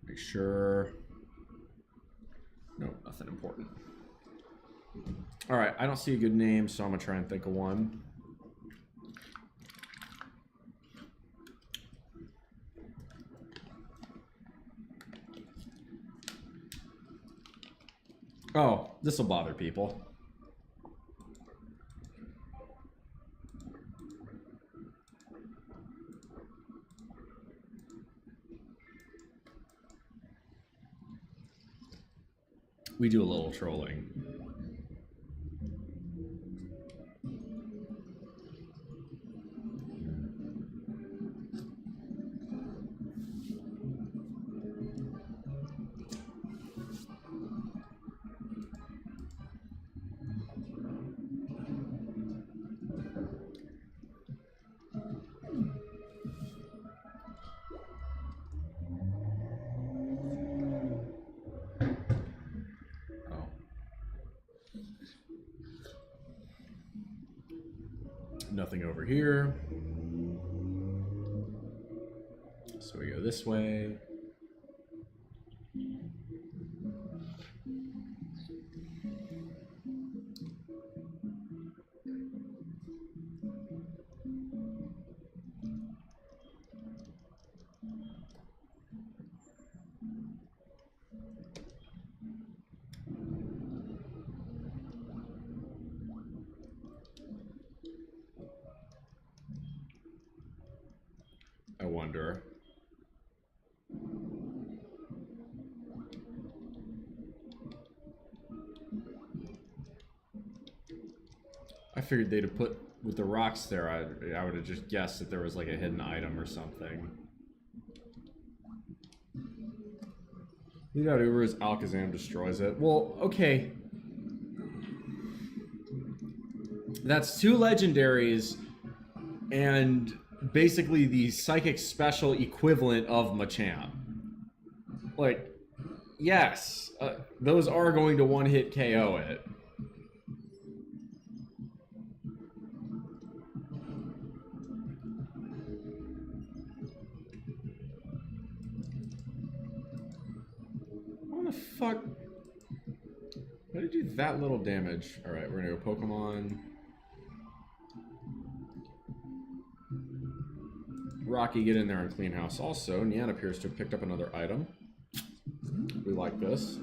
Make sure. No, nothing important. All right, I don't see a good name, so I'm gonna try and think of one. Oh, this will bother people. We do a little trolling. Nothing over here. So we go this way. I wonder. figured they'd have put with the rocks there. I would have just guessed that there was like a hidden item or something. Lead out Uber as Alakazam destroys it. Well, okay. That's 2 legendaries and basically the psychic special equivalent of Machamp. Like, yes, those are going to one-hit KO it. What the fuck? Why did you do that little damage? Alright, we're gonna go Pokemon. Rocky, get in there and clean house. Also, Nian appears to have picked up another item. We like this.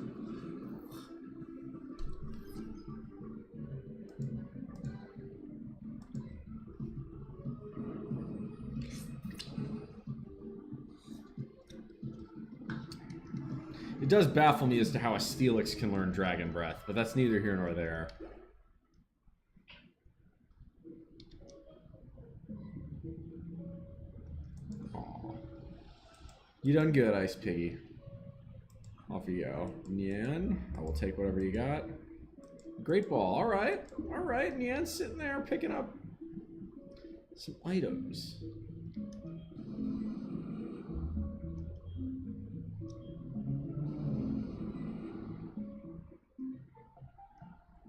It does baffle me as to how a Steelix can learn Dragon Breath, but that's neither here nor there. Aww. You done good, Ice Piggy. Off you go. Nian, I will take whatever you got. Great Ball. Alright. Alright, Nian's sitting there picking up some items.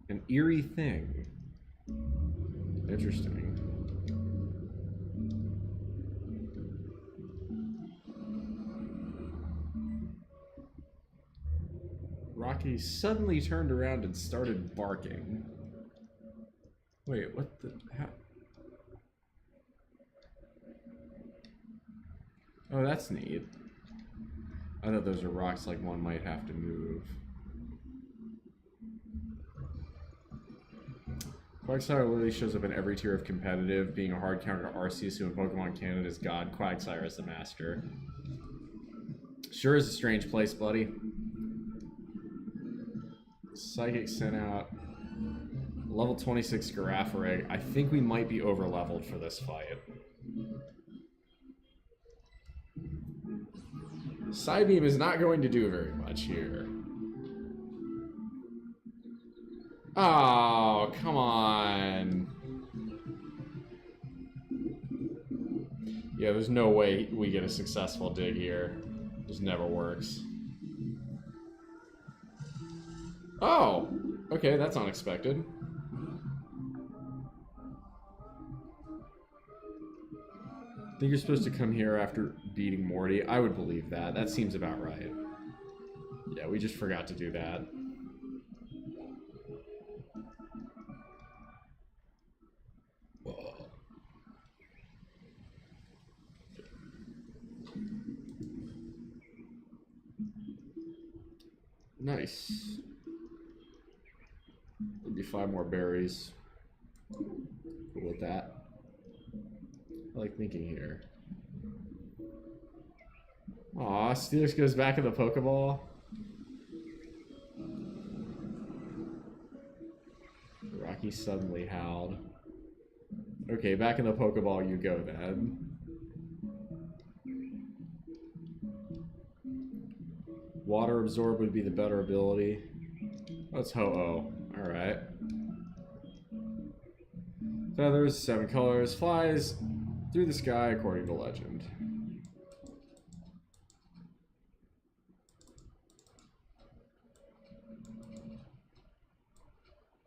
An eerie thing. Interesting. Rocky suddenly turned around and started barking. Wait, what the... How? Oh, that's neat. I thought those are rocks like one might have to move. Quagsire literally shows up in every tier of competitive, being a hard counter to Arceus, who in Pokemon Canada's god, Quagsire is the master. Sure is a strange place, buddy. Psychic sent out. Level 26 Girafarig. I think we might be over-leveled for this fight. Psybeam is not going to do very much here. Oh, come on. Yeah, there's no way we get a successful dig here. It just never works. Oh, okay, that's unexpected. I think you're supposed to come here after beating Morty. I would believe that. That seems about right. Yeah, we just forgot to do that. Nice. Maybe 5 more berries. Cool with that. I like thinking here. Aw, Steelix goes back in the Pokeball. Rocky suddenly howled. Okay, back in the Pokeball you go then. Water Absorb would be the better ability. That's Ho-Oh. Alright. Feathers, 7 colors, flies through the sky according to legend.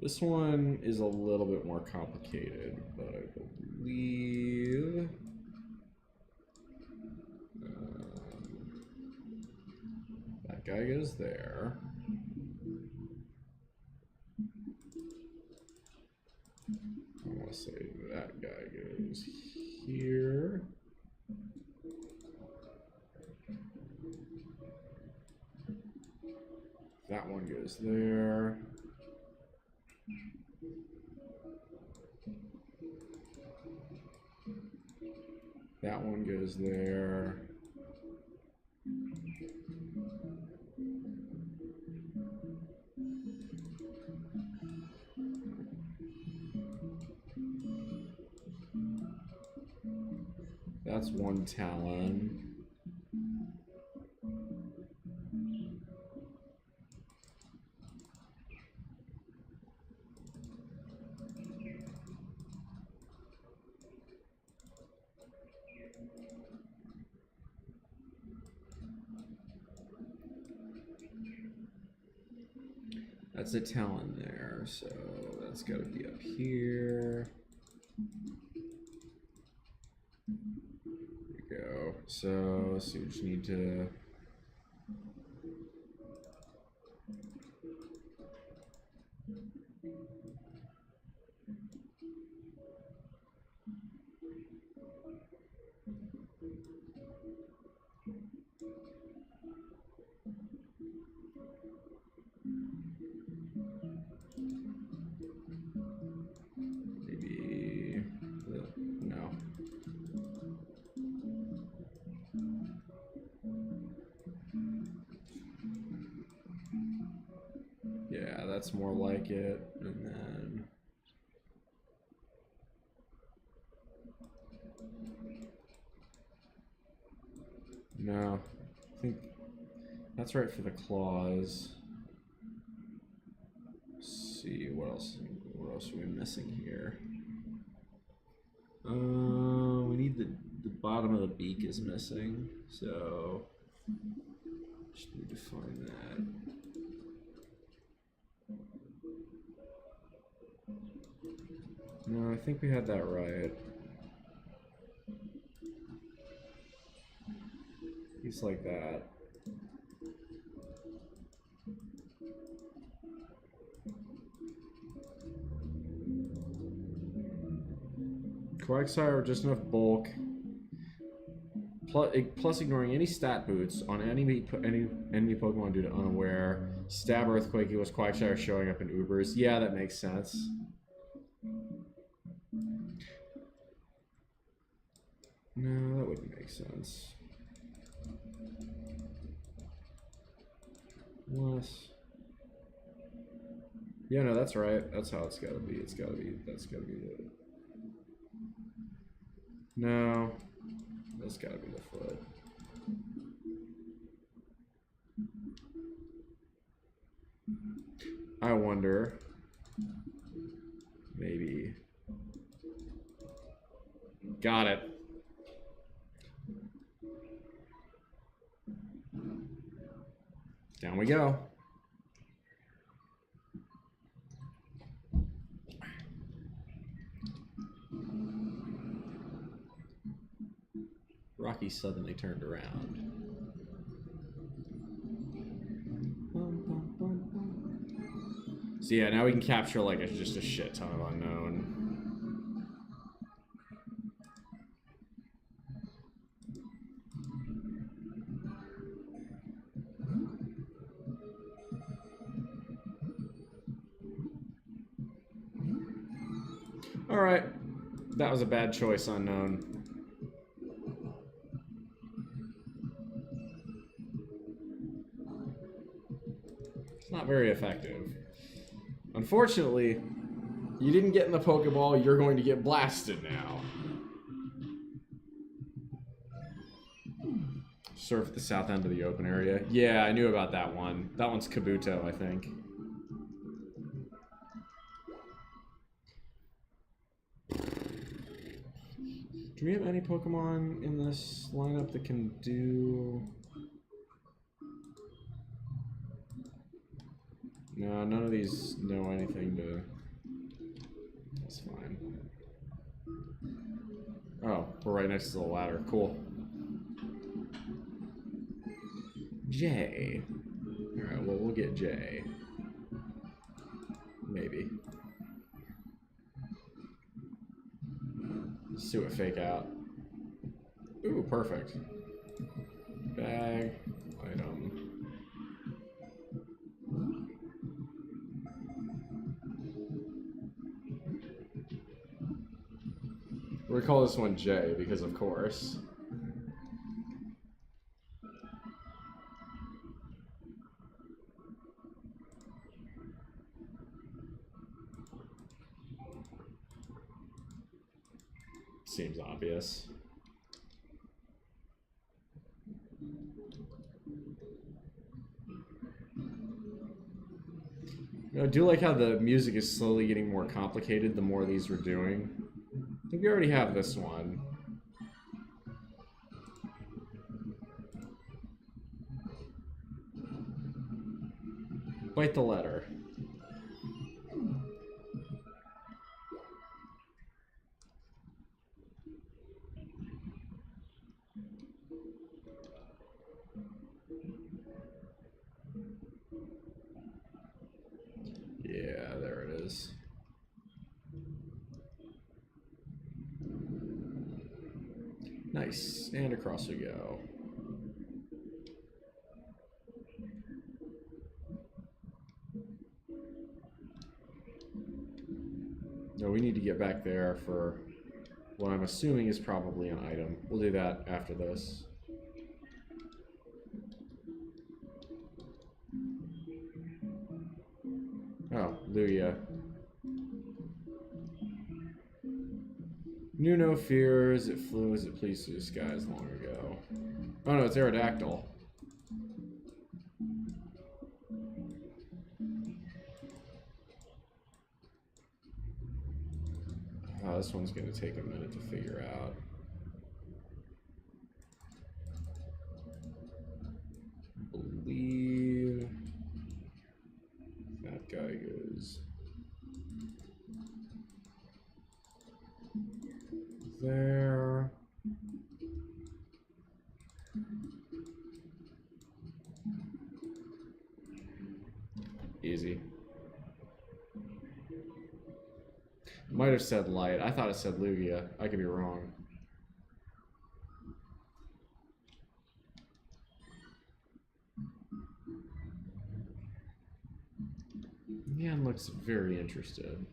This one is a little bit more complicated, but I believe... that guy goes there. I want to say that guy goes here. That one goes there. That one goes there. that's one Talon. That's a Talon there, so that's got to be up here. There we go. So we just need to. Maybe. No. Yeah, that's more like it. And then. No. I think that's right for the claws. Let's see, what else are we missing here? We need the bottom of the beak is missing, so just need to find that. No, I think we had that right. He's like that. Quagsire, just enough bulk. Plus ignoring any stat boots on any enemy Pokemon due to unaware. Stab Earthquake equals Quagsire showing up in Ubers. Yeah, that makes sense. No, that wouldn't make sense. Unless. Yeah, no, that's right. That's how it's gotta be. That's gotta be the. No, that's gotta be the foot. I wonder. Maybe. Got it. Down we go. Rocky suddenly turned around. So yeah, now we can capture like just a shit ton of unknown. All right, that was a bad choice, unknown. Not very effective. Unfortunately, you didn't get in the Pokeball, you're going to get blasted now. Surf at the south end of the open area. Yeah, I knew about that one. That one's Kabuto, I think. Do we have any Pokemon in this lineup that can do... No, none of these know anything to... That's fine. Oh, we're right next to the ladder. Cool. J. Alright, well, we'll get J. Maybe. Let's see what fake out. Ooh, perfect. Bag. Item. We're gonna call this one J because of course. Seems obvious. I do like how the music is slowly getting more complicated the more of these we're doing. I think we already have this one. Bite the letter. Yeah, there it is. Nice. And across we go. No, we need to get back there for what I'm assuming is probably an item. We'll do that after this. Oh, Lugia. Knew no fears, it flew as it pleased through the skies long ago. Oh no, it's Aerodactyl. Oh, this one's gonna take a minute to figure out. I believe that guy goes there. Easy. Might have said light. I thought it said Lugia. I could be wrong. Man looks very interested.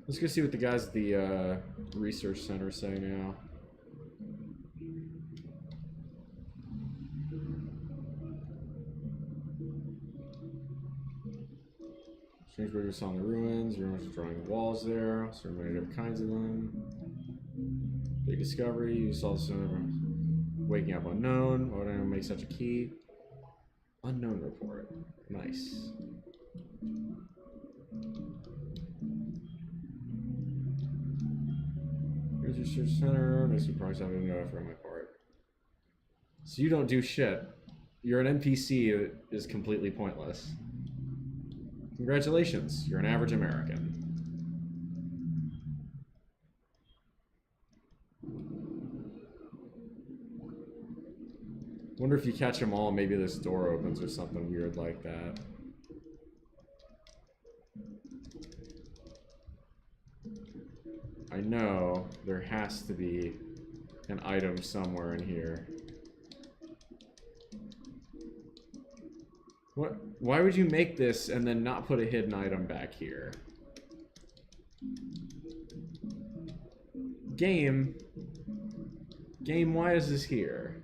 Let's go see what the guys at the research center say now. Strange burgers saw in the ruins. Rumors of drawing walls there. So many different kinds of them. Big discovery. You saw some waking up unknown. Why don't I make such a key? Unknown report. Nice. Here's your research center. Makes me promise I have no effort on my part. So you don't do shit. You're an NPC that is completely pointless. Congratulations, you're an average American. Wonder if you catch them all, maybe this door opens or something weird like that. I know there has to be an item somewhere in here. What? Why would you make this and then not put a hidden item back here? Game, why is this here?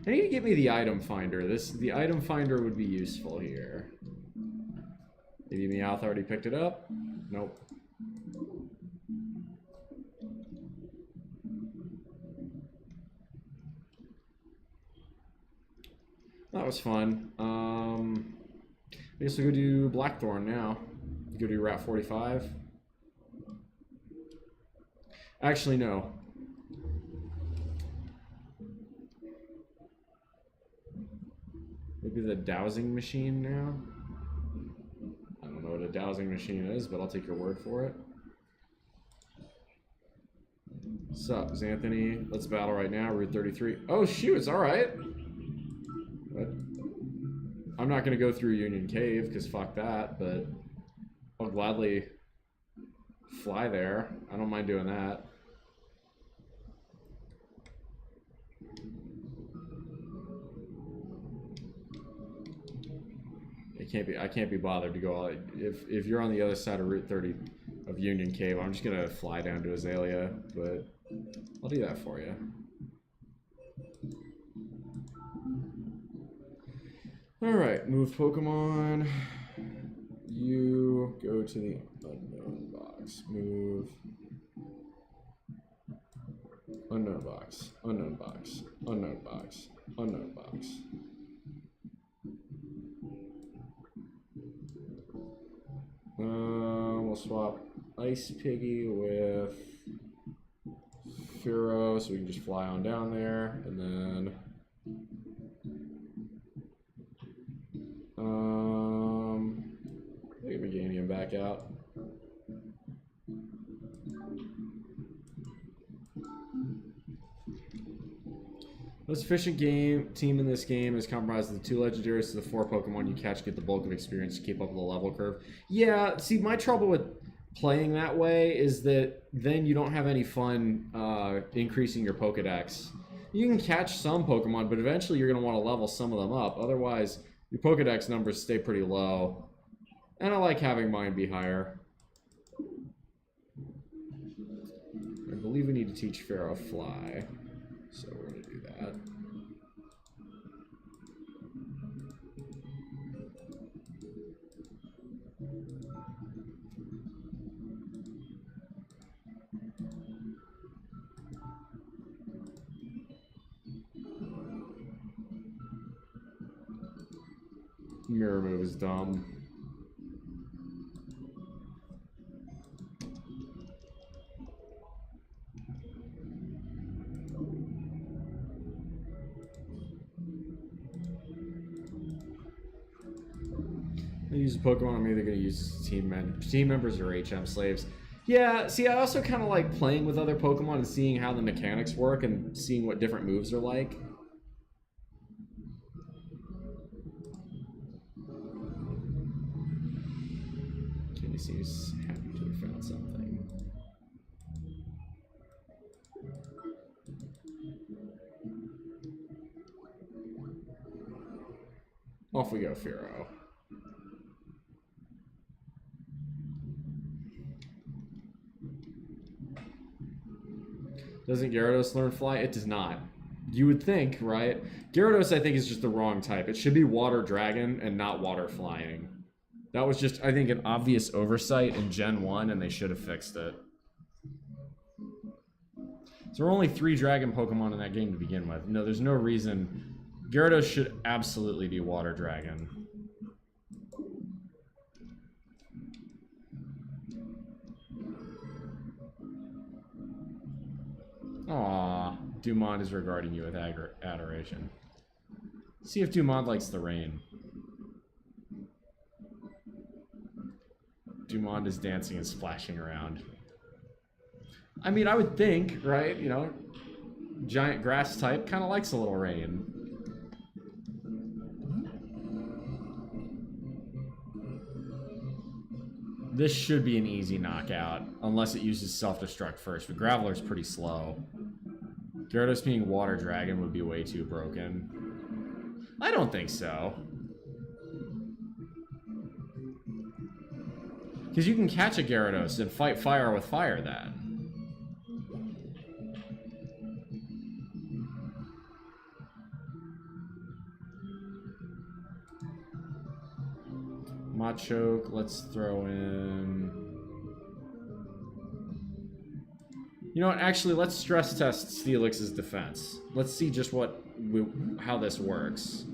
I need to get me the item finder. The item finder would be useful here. Maybe Meowth already picked it up? Nope. That was fun. I guess we'll go do Blackthorn now. Go do Route 45. Actually, no. Maybe the dowsing machine now? I don't know what a dowsing machine is, but I'll take your word for it. Sup, Xanthony? Let's battle right now. Route 33. Oh, shoot, it's alright. I'm not going to go through Union Cave, because fuck that, but I'll gladly fly there. I don't mind doing that. I can't be bothered to go all, if you're on the other side of Route 30 of Union Cave, I'm just going to fly down to Azalea, but I'll do that for you. Alright, move Pokemon. You go to the unknown box. Move. Unknown box. Unknown box. Unknown box. Unknown box. We'll swap Ice Piggy with Furo so we can just fly on down there, and then get Meganium back out. Most efficient team in this game is comprised of the 2 legendaries to the 4 Pokemon you catch, get the bulk of experience to keep up with the level curve. Yeah, see, my trouble with playing that way is that then you don't have any fun increasing your Pokedex. You can catch some Pokemon, but eventually you're going to want to level some of them up. Otherwise, your Pokedex numbers stay pretty low. And I like having mine be higher. I believe we need to teach Pharaoh Fly. So we're going to do that. Mirror move is dumb. Use a Pokemon, I'm either going to use team members or HM slaves. Yeah, see, I also kind of like playing with other Pokemon and seeing how the mechanics work and seeing what different moves are like. Kenny seems happy to have found something. Off we go, Firo. Doesn't Gyarados learn Fly? It does not. You would think, right? Gyarados, I think, is just the wrong type. It should be Water Dragon and not Water Flying. That was just, I think, an obvious oversight in Gen 1, and they should have fixed it. So there are only 3 Dragon Pokemon in that game to begin with. No, there's no reason. Gyarados should absolutely be Water Dragon. Aww, Dumont is regarding you with adoration. See if Dumont likes the rain. Dumont is dancing and splashing around. I mean, I would think, right, you know, giant grass type kind of likes a little rain. This should be an easy knockout, unless it uses self-destruct first, but Graveler's pretty slow. Gyarados being Water Dragon would be way too broken. I don't think so. Because you can catch a Gyarados and fight fire with fire then. Machoke, let's throw in... You know what, actually, let's stress test Steelix's defense. Let's see just how this works.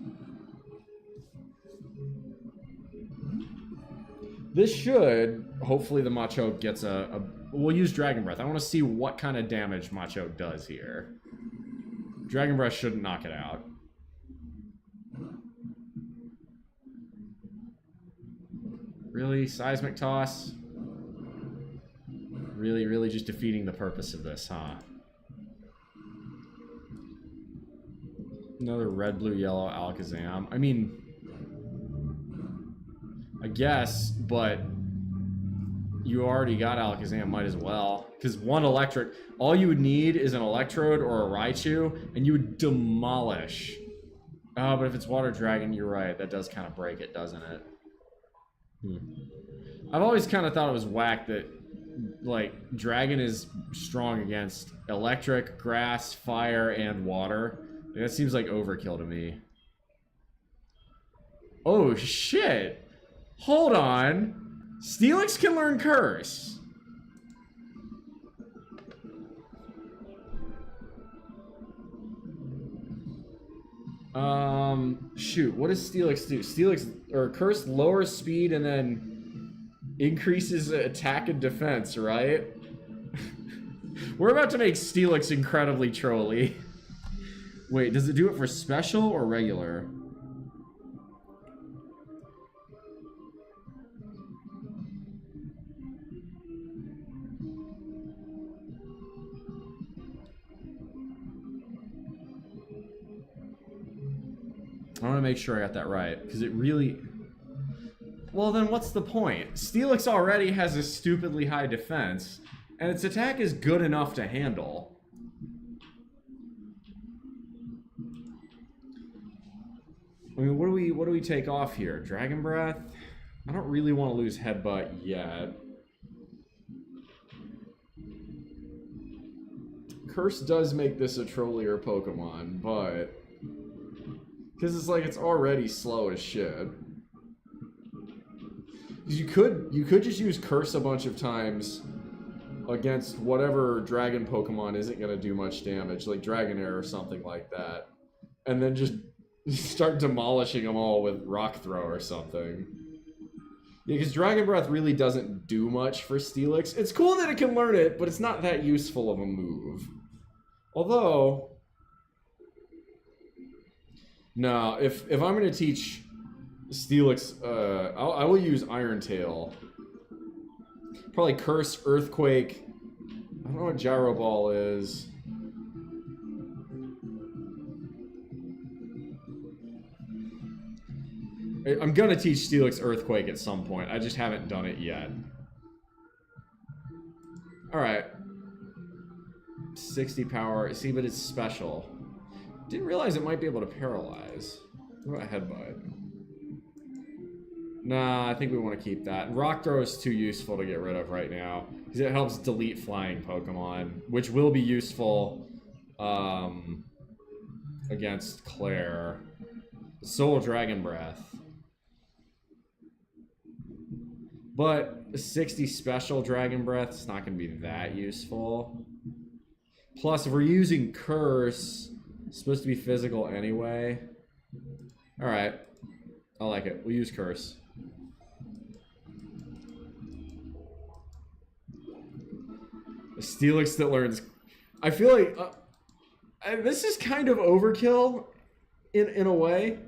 This should, hopefully the Machoke gets we'll use Dragon Breath. I want to see what kind of damage Machoke does here. Dragon Breath shouldn't knock it out. Really? Seismic Toss? Really just defeating the purpose of this, huh? Another red, blue, yellow Alakazam. I mean, I guess, but you already got Alakazam, might as well. Because one electric, all you would need is an Electrode or a Raichu, and you would demolish. Oh, but if it's Water Dragon, you're right. That does kind of break it, doesn't it? I've always kind of thought it was whack that, like, Dragon is strong against electric, grass, fire, and water. That seems like overkill to me. Oh, shit! Hold on! Steelix can learn Curse! Shoot, what does Steelix do? Steelix, or Curse lowers speed and then increases attack and defense, right? We're about to make Steelix incredibly trolly. Wait, does it do it for special or regular? I want to make sure I got that right, because it really... Well, then what's the point? Steelix already has a stupidly high defense, and its attack is good enough to handle. I mean, what do we take off here? Dragon Breath? I don't really want to lose Headbutt yet. Curse does make this a trollier Pokemon, but... Because it's like, it's already slow as shit. You could just use Curse a bunch of times against whatever Dragon Pokemon isn't going to do much damage, like Dragonair or something like that. And then just start demolishing them all with Rock Throw or something. Yeah, because Dragon Breath really doesn't do much for Steelix. It's cool that it can learn it, but it's not that useful of a move. Although... No, if I'm going to teach Steelix, I will use Iron Tail. Probably Curse, Earthquake. I don't know what Gyro Ball is. I'm going to teach Steelix Earthquake at some point. I just haven't done it yet. Alright. 60 power. See, but it's special. Didn't realize it might be able to paralyze. What about Headbutt? Nah, I think we want to keep that. Rock Throw is too useful to get rid of right now, because it helps delete flying Pokemon, which will be useful against Claire. Soul Dragon Breath. But 60 special Dragon Breath is not going to be that useful. Plus, if we're using Curse... It's supposed to be physical anyway. Alright. I like it. We'll use Curse. A Steelix that learns... I feel like... this is kind of overkill in a way.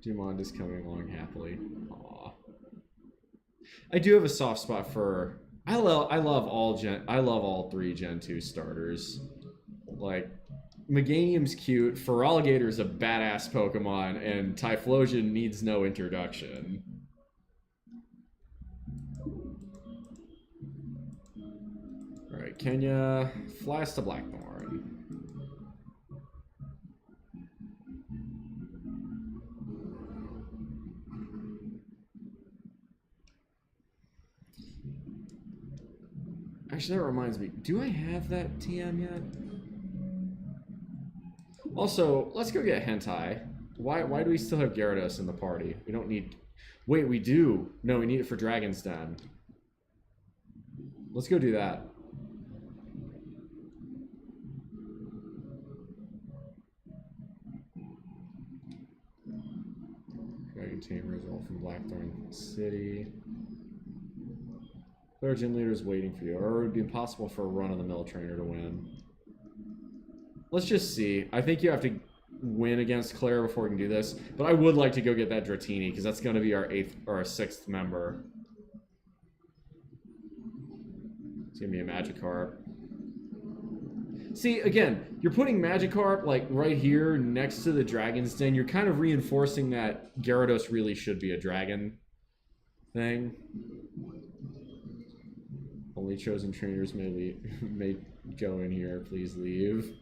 Dumond is coming along happily. Aww. I do have a soft spot for... I love all three Gen 2 starters. Like, Meganium's cute, Feraligator's a badass Pokemon, and Typhlosion needs no introduction. Alright, Kenya, Flies to Blackthorn. Actually, that reminds me. Do I have that TM yet? Also, let's go get Hentai. Why do we still have Gyarados in the party? We don't need... Wait, we do. No, we need it for Dragon's Den. Let's go do that. Dragon Tamer is all from Blackthorn City. Our gym leader is waiting for you, or it would be impossible for a run-of-the-mill trainer to win. Let's just see. I think you have to win against Claire before we can do this, but I would like to go get that Dratini, because that's going to be our 8th or our 6th member. It's going to be a Magikarp. See, again, you're putting Magikarp, like, right here next to the Dragon's Den. You're kind of reinforcing that Gyarados really should be a dragon thing. Only chosen trainers may go in here. Please leave.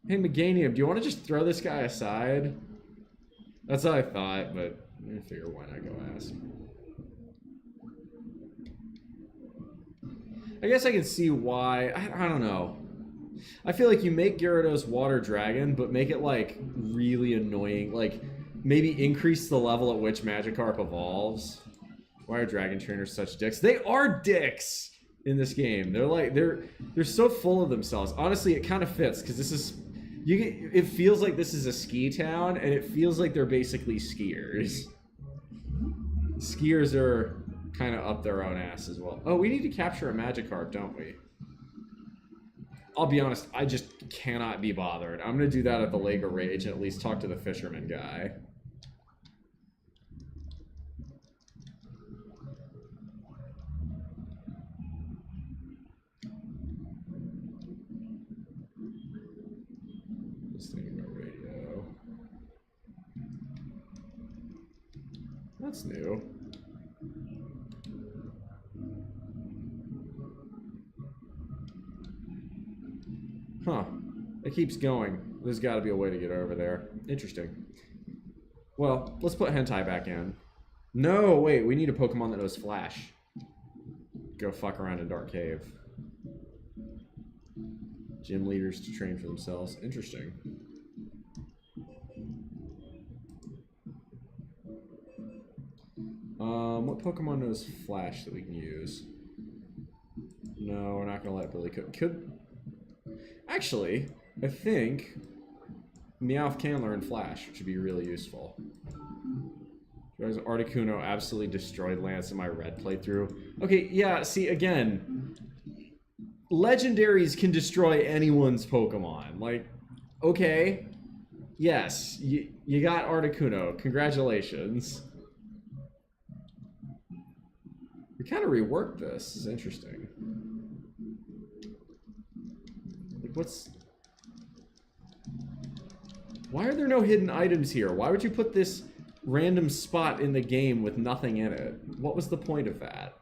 Hey, Meganium, do you want to just throw this guy aside? That's what I thought, but I figure why not go ask. I guess I can see why. I don't know. I feel like you make Gyarados Water Dragon, but make it, like, really annoying. Like, maybe increase the level at which Magikarp evolves. Why are dragon trainers such dicks? They are dicks! in this game. They're like they're so full of themselves. Honestly, it kind of fits because this is it feels like this is a ski town, and it feels like they're basically skiers. Skiers are kind of up their own ass as well. Oh, we need to capture a Magikarp, don't we? I'll be honest, I just cannot be bothered. I'm gonna do that at the Lake of Rage and at least talk to the fisherman guy. That's new. Huh. It keeps going. There's got to be a way to get over there. Interesting. Well, let's put Hentai back in. No, wait. We need a Pokemon that knows Flash. Go fuck around in Dark Cave. Gym leaders to train for themselves. Interesting. What Pokemon knows Flash that we can use? No, we're not gonna let Billy could. Actually, I think Meowth can learn Flash, which would be really useful. Articuno absolutely destroyed Lance in my red playthrough. Okay, yeah, see, again, legendaries can destroy anyone's Pokemon. Like, okay, yes, you got Articuno. Congratulations. We kind of reworked this. This is interesting. Like, why are there no hidden items here? Why would you put this random spot in the game with nothing in it? What was the point of that?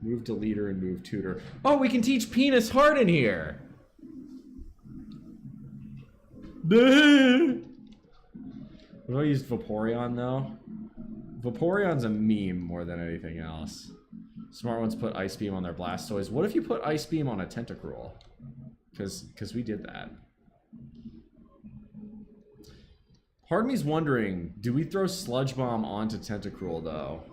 Move to leader and move tutor. Oh, we can teach Penis Heart in here! What do I use Vaporeon, though? Vaporeon's a meme more than anything else. Smart ones put Ice Beam on their Blastoise. What if you put Ice Beam on a Tentacruel? Because we did that. Part of me's wondering, do we throw Sludge Bomb onto Tentacruel, though?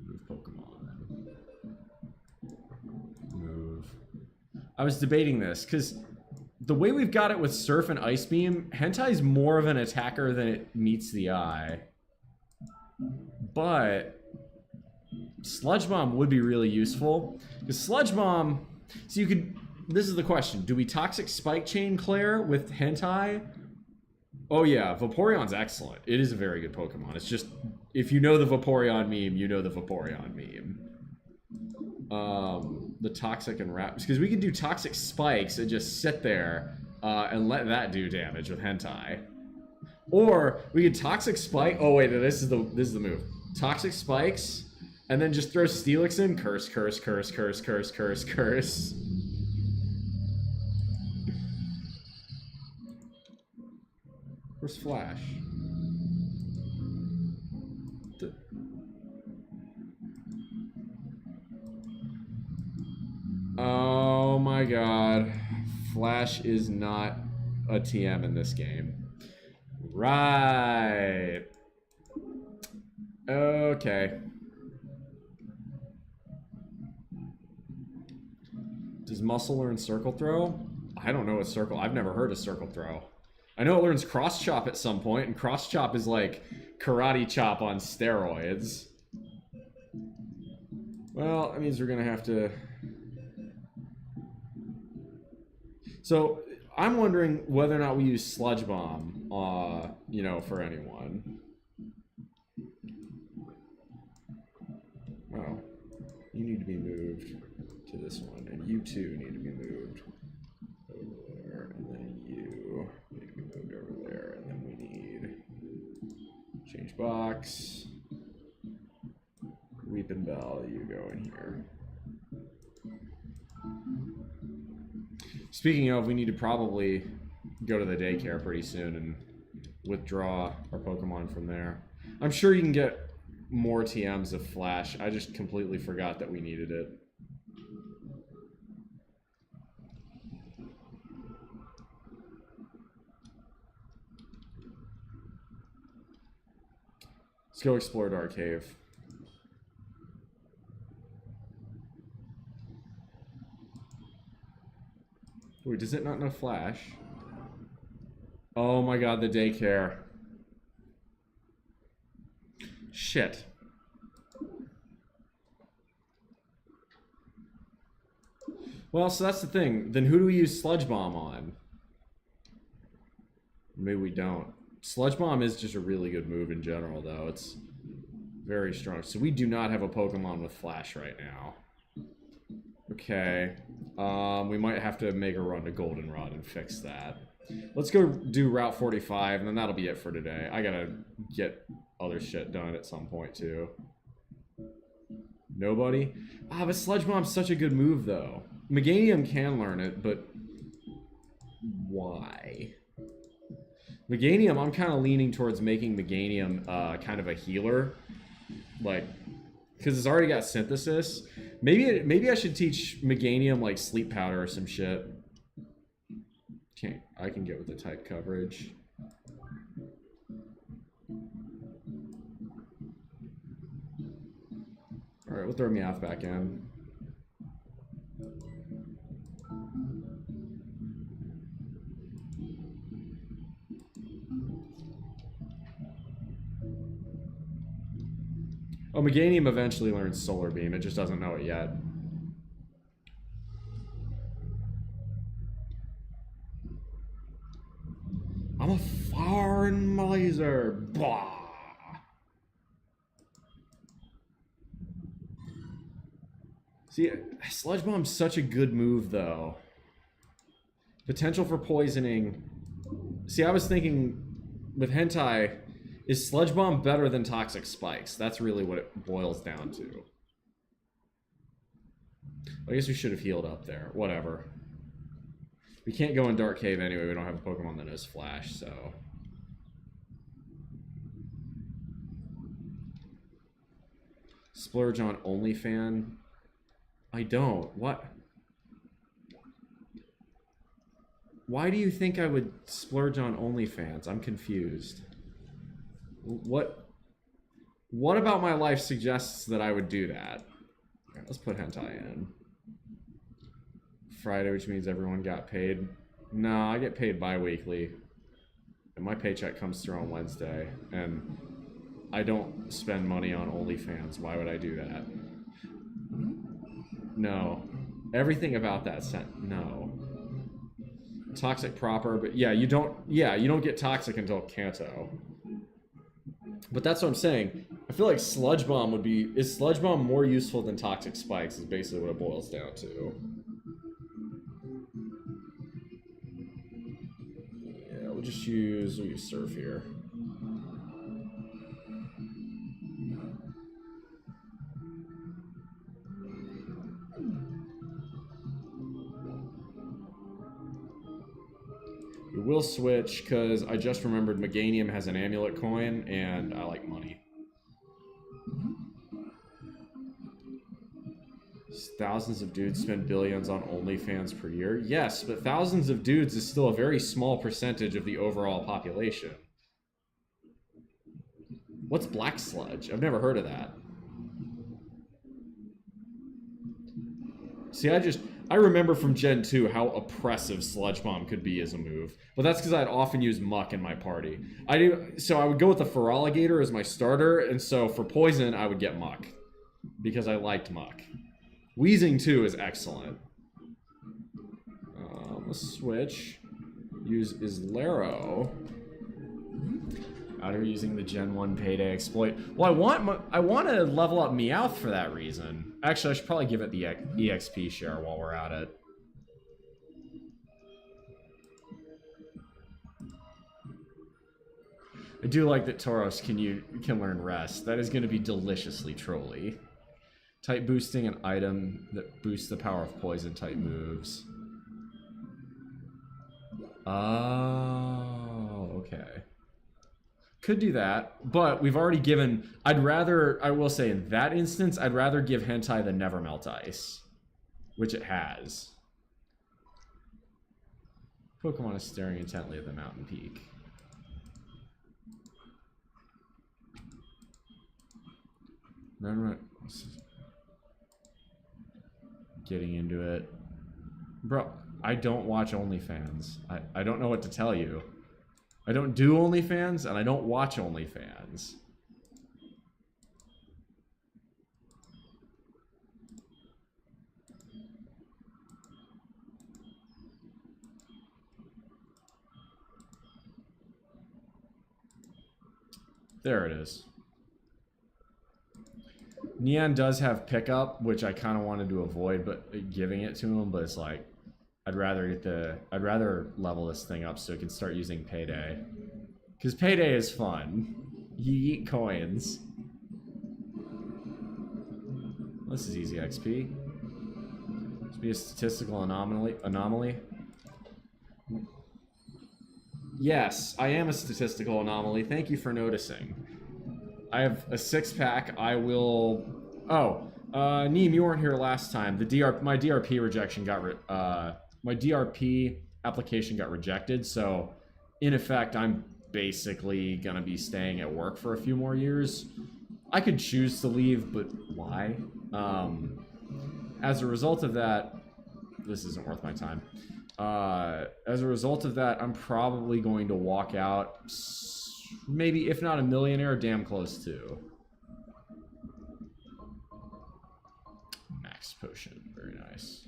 Move Pokemon. Move. I was debating this, because the way we've got it with Surf and Ice Beam, Hentai's more of an attacker than it meets the eye. But Sludge Bomb would be really useful. Because Sludge Bomb, so you could, this is the question. Do we Toxic Spike Chain Claire with Hentai? Oh yeah, Vaporeon's excellent. It is a very good Pokemon. It's just, if you know the Vaporeon meme, you know the Vaporeon meme. The Toxic and Wraps, because we could do Toxic Spikes and just sit there and let that do damage with Hentai. Or we could Toxic Spike. Oh wait, this is the move. Toxic Spikes, and then just throw Steelix in. Curse, curse, curse, curse, curse, curse, curse. Where's Flash? Oh my god. Flash is not a TM in this game. Right. Okay. Does Muscle learn Circle Throw? I don't know what Circle... I've never heard of Circle Throw. I know it learns Cross Chop at some point, and Cross Chop is like Karate Chop on steroids. Well, that means we're gonna have to... So, I'm wondering whether or not we use Sludge Bomb, you know, for anyone. Oh. You need to be moved to this one, and you too need to be moved over there, and then you need to be moved over there, and then we need change box. Weepin' Bell, you go in here. Speaking of, we need to probably go to the daycare pretty soon and withdraw our Pokemon from there. I'm sure you can get more TMs of Flash. I just completely forgot that we needed it. Let's go explore Dark Cave. Wait, does it not know Flash? Oh my god, the daycare. Shit. Well, so that's the thing. Then who do we use Sludge Bomb on? Maybe we don't. Sludge Bomb is just a really good move in general, though. It's very strong. So we do not have a Pokemon with Flash right now. Okay. We might have to make a run to Goldenrod and fix that. Let's go do Route 45, and then that'll be it for today. I gotta get other shit done at some point, too. Nobody? Ah, but Sludge Bomb's such a good move, though. Meganium can learn it, but why? Meganium, I'm kind of leaning towards making Meganium kind of a healer. Like, because it's already got Synthesis. Maybe I should teach Meganium, like, Sleep Powder or some shit. I can get with the type coverage. Alright, we'll throw Meowth back in. Oh, Meganium eventually learns Solar Beam. It just doesn't know it yet. I'm a foreign laser. Blah. See, Sludge Bomb's such a good move, though. Potential for poisoning. See, I was thinking with Hentai, is Sludge Bomb better than Toxic Spikes? That's really what it boils down to. I guess we should have healed up there. Whatever. We can't go in Dark Cave anyway. We don't have a Pokemon that knows Flash, so... Splurge on OnlyFan? I don't. What? Why do you think I would splurge on OnlyFans? I'm confused. What about my life suggests that I would do that? Okay, let's put Hentai in. Friday, which means everyone got paid. No, I get paid bi-weekly. And my paycheck comes through on Wednesday. And I don't spend money on OnlyFans. Why would I do that? No. Everything about that no. Toxic proper, but yeah, you don't get toxic until Kanto. But that's what I'm saying. I feel like Sludge Bomb would be... Is Sludge Bomb more useful than Toxic Spikes is basically what it boils down to. Yeah, we'll use Surf here. We will switch, because I just remembered Meganium has an amulet coin, and I like money. Thousands of dudes spend billions on OnlyFans per year. Yes, but thousands of dudes is still a very small percentage of the overall population. What's Black Sludge? I've never heard of that. See, I remember from Gen 2 how oppressive Sludge Bomb could be as a move. But that's because I'd often use Muck in my party. So I would go with the Feraligatr as my starter, and so for Poison, I would get Muck. Because I liked Muck. Wheezing, too, is excellent. Let's switch. Use Islero. Out here using the Gen 1 payday exploit. Well, I want to level up Meowth for that reason. Actually, I should probably give it the EXP share while we're at it. I do like that Tauros can learn Rest. That is going to be deliciously trolly. Type boosting an item that boosts the power of poison type moves. Oh, okay. Could do that, but we've already given... I will say in that instance, I'd rather give Hentai the Never Melt Ice. Which it has. Pokemon is staring intently at the mountain peak. Getting into it. Bro, I don't watch OnlyFans. I don't know what to tell you. I don't do OnlyFans, and I don't watch OnlyFans. There it is. Neon does have pickup, which I kind of wanted to avoid, but giving it to him. But it's like, I'd rather level this thing up so it can start using Payday, because Payday is fun. You eat coins. This is easy XP. This be a statistical anomaly. Yes, I am a statistical anomaly. Thank you for noticing. I have a 6-pack. I will... Oh, Neem, you weren't here last time. My DRP rejection got... my DRP application got rejected, so in effect, I'm basically gonna be staying at work for a few more years. I could choose to leave, but why? As a result of that... This isn't worth my time. As a result of that, I'm probably going to walk out, maybe if not a millionaire, damn close to. Max potion, very nice.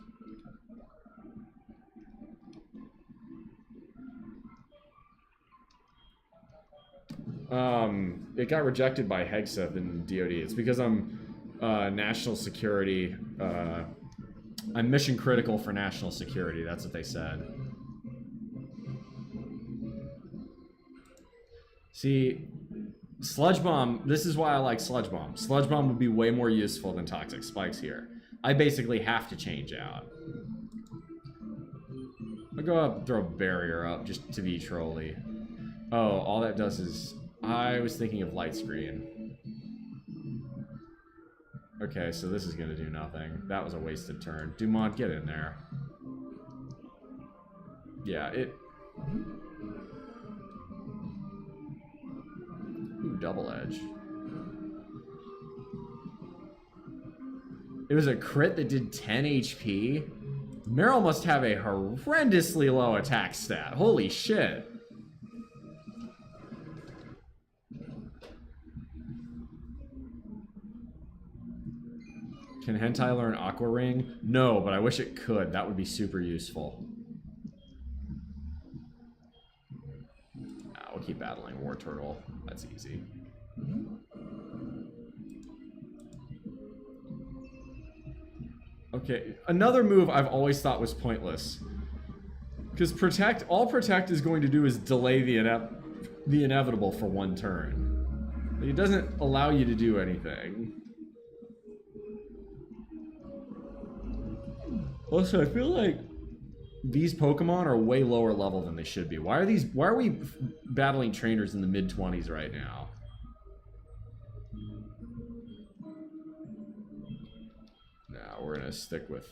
It got rejected by Hegseth in DoD. It's because I'm national security. I'm mission critical for national security. That's what they said. See, Sludge Bomb, this is why I like Sludge Bomb. Sludge Bomb would be way more useful than Toxic Spikes here. I basically have to change out. I'll go up, throw a barrier up just to be trolly. Oh, all that does is... I was thinking of light screen. Okay, so this is gonna do nothing. That was a wasted turn. Dumont, get in there. Yeah, it... Ooh, double edge. It was a crit that did 10 HP? Meryl must have a horrendously low attack stat. Holy shit. Can Hentai learn Aqua Ring? No, but I wish it could. That would be super useful. Nah, we'll keep battling War Turtle. That's easy. Okay, another move I've always thought was pointless. Because all Protect is going to do is delay the inevitable for one turn. It doesn't allow you to do anything. Also, I feel like these Pokemon are way lower level than they should be. Why are we battling trainers in the mid-20s right now? Nah, we're gonna stick with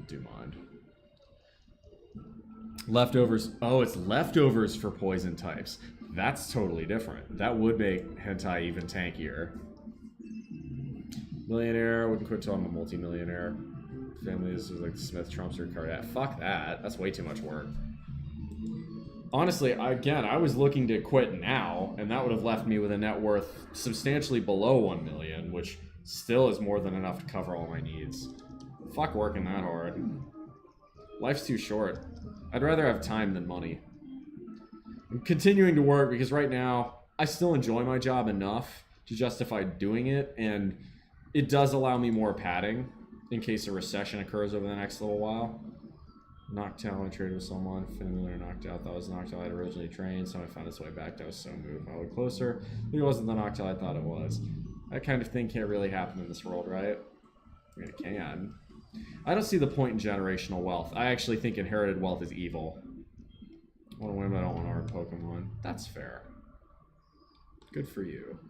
Dumont. Leftovers. Oh, it's leftovers for poison types. That's totally different. That would make Hentai even tankier. Millionaire. Wouldn't quit till I'm a multi-millionaire. Family is like Smith, Trumps, or Cardat. Fuck that. That's way too much work. Honestly, I was looking to quit now, and that would have left me with a net worth substantially below 1 million, which still is more than enough to cover all my needs. Fuck working that hard. Life's too short. I'd rather have time than money. I'm continuing to work because right now, I still enjoy my job enough to justify doing it, and it does allow me more padding in case a recession occurs over the next little while. Knocked out, I traded with someone. Family knocked out. That was the knocked out I'd originally trained. Someone found its way back. I was so moved. I looked closer. It wasn't the knocked out I thought it was. That kind of thing can't really happen in this world, right? I mean, it can. I don't see the point in generational wealth. I actually think inherited wealth is evil. I want to win, but I don't want to earn Pokemon. That's fair. Good for you.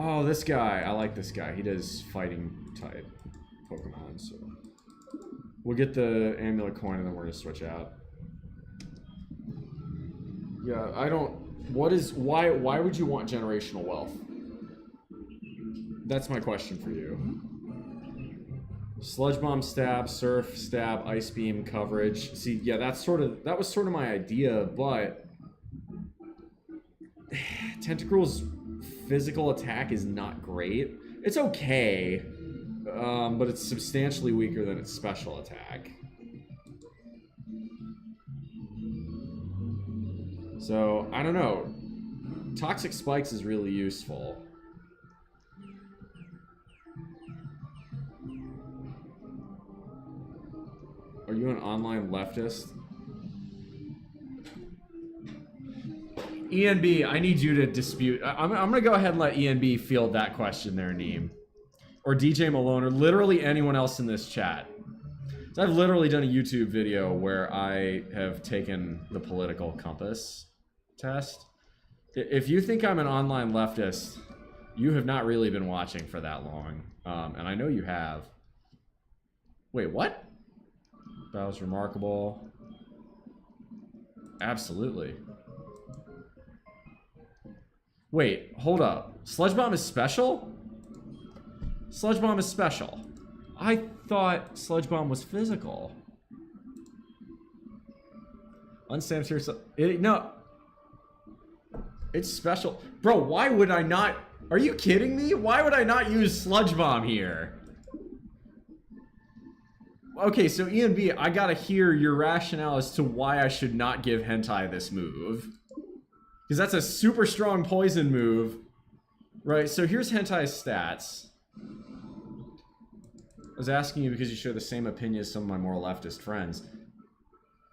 Oh, this guy. I like this guy. He does fighting type Pokemon, so... We'll get the amulet coin and then we're gonna switch out. Yeah, I don't. Why would you want generational wealth? That's my question for you. Sludge bomb, stab, surf, stab, ice beam, coverage. See, yeah, that was sort of my idea, but Tentacruel's physical attack is not great. It's okay, but it's substantially weaker than its special attack. So, I don't know. Toxic Spikes is really useful. Are you an online leftist? ENB, I need you to dispute. I'm going to go ahead and let ENB field that question there, Neem. Or DJ Malone, or literally anyone else in this chat. So I've literally done a YouTube video where I have taken the political compass test. If you think I'm an online leftist, you have not really been watching for that long. And I know you have. Wait, what? That was remarkable. Absolutely. Wait, hold up. Sludge Bomb is special? Sludge Bomb is special. I thought Sludge Bomb was physical. Unstamped here. No. It's special. Bro, why would I not? Are you kidding me? Why would I not use Sludge Bomb here? Okay, so ENB, I gotta hear your rationale as to why I should not give Hentai this move. Because that's a super strong poison move. Right, so here's Hentai's stats. I was asking you because you share the same opinion as some of my more leftist friends.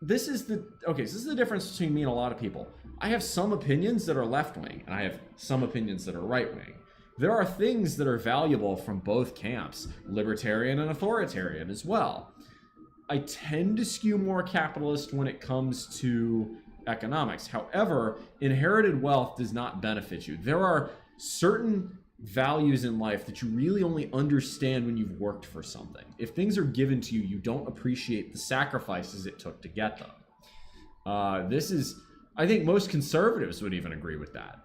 This is the... Okay, so this is the difference between me and a lot of people. I have some opinions that are left-wing, and I have some opinions that are right-wing. There are things that are valuable from both camps, libertarian and authoritarian as well. I tend to skew more capitalist when it comes to economics. However, inherited wealth does not benefit you. There are certain values in life that you really only understand when you've worked for something. If things are given to you, you don't appreciate the sacrifices it took to get them. This is, I think most conservatives would even agree with that.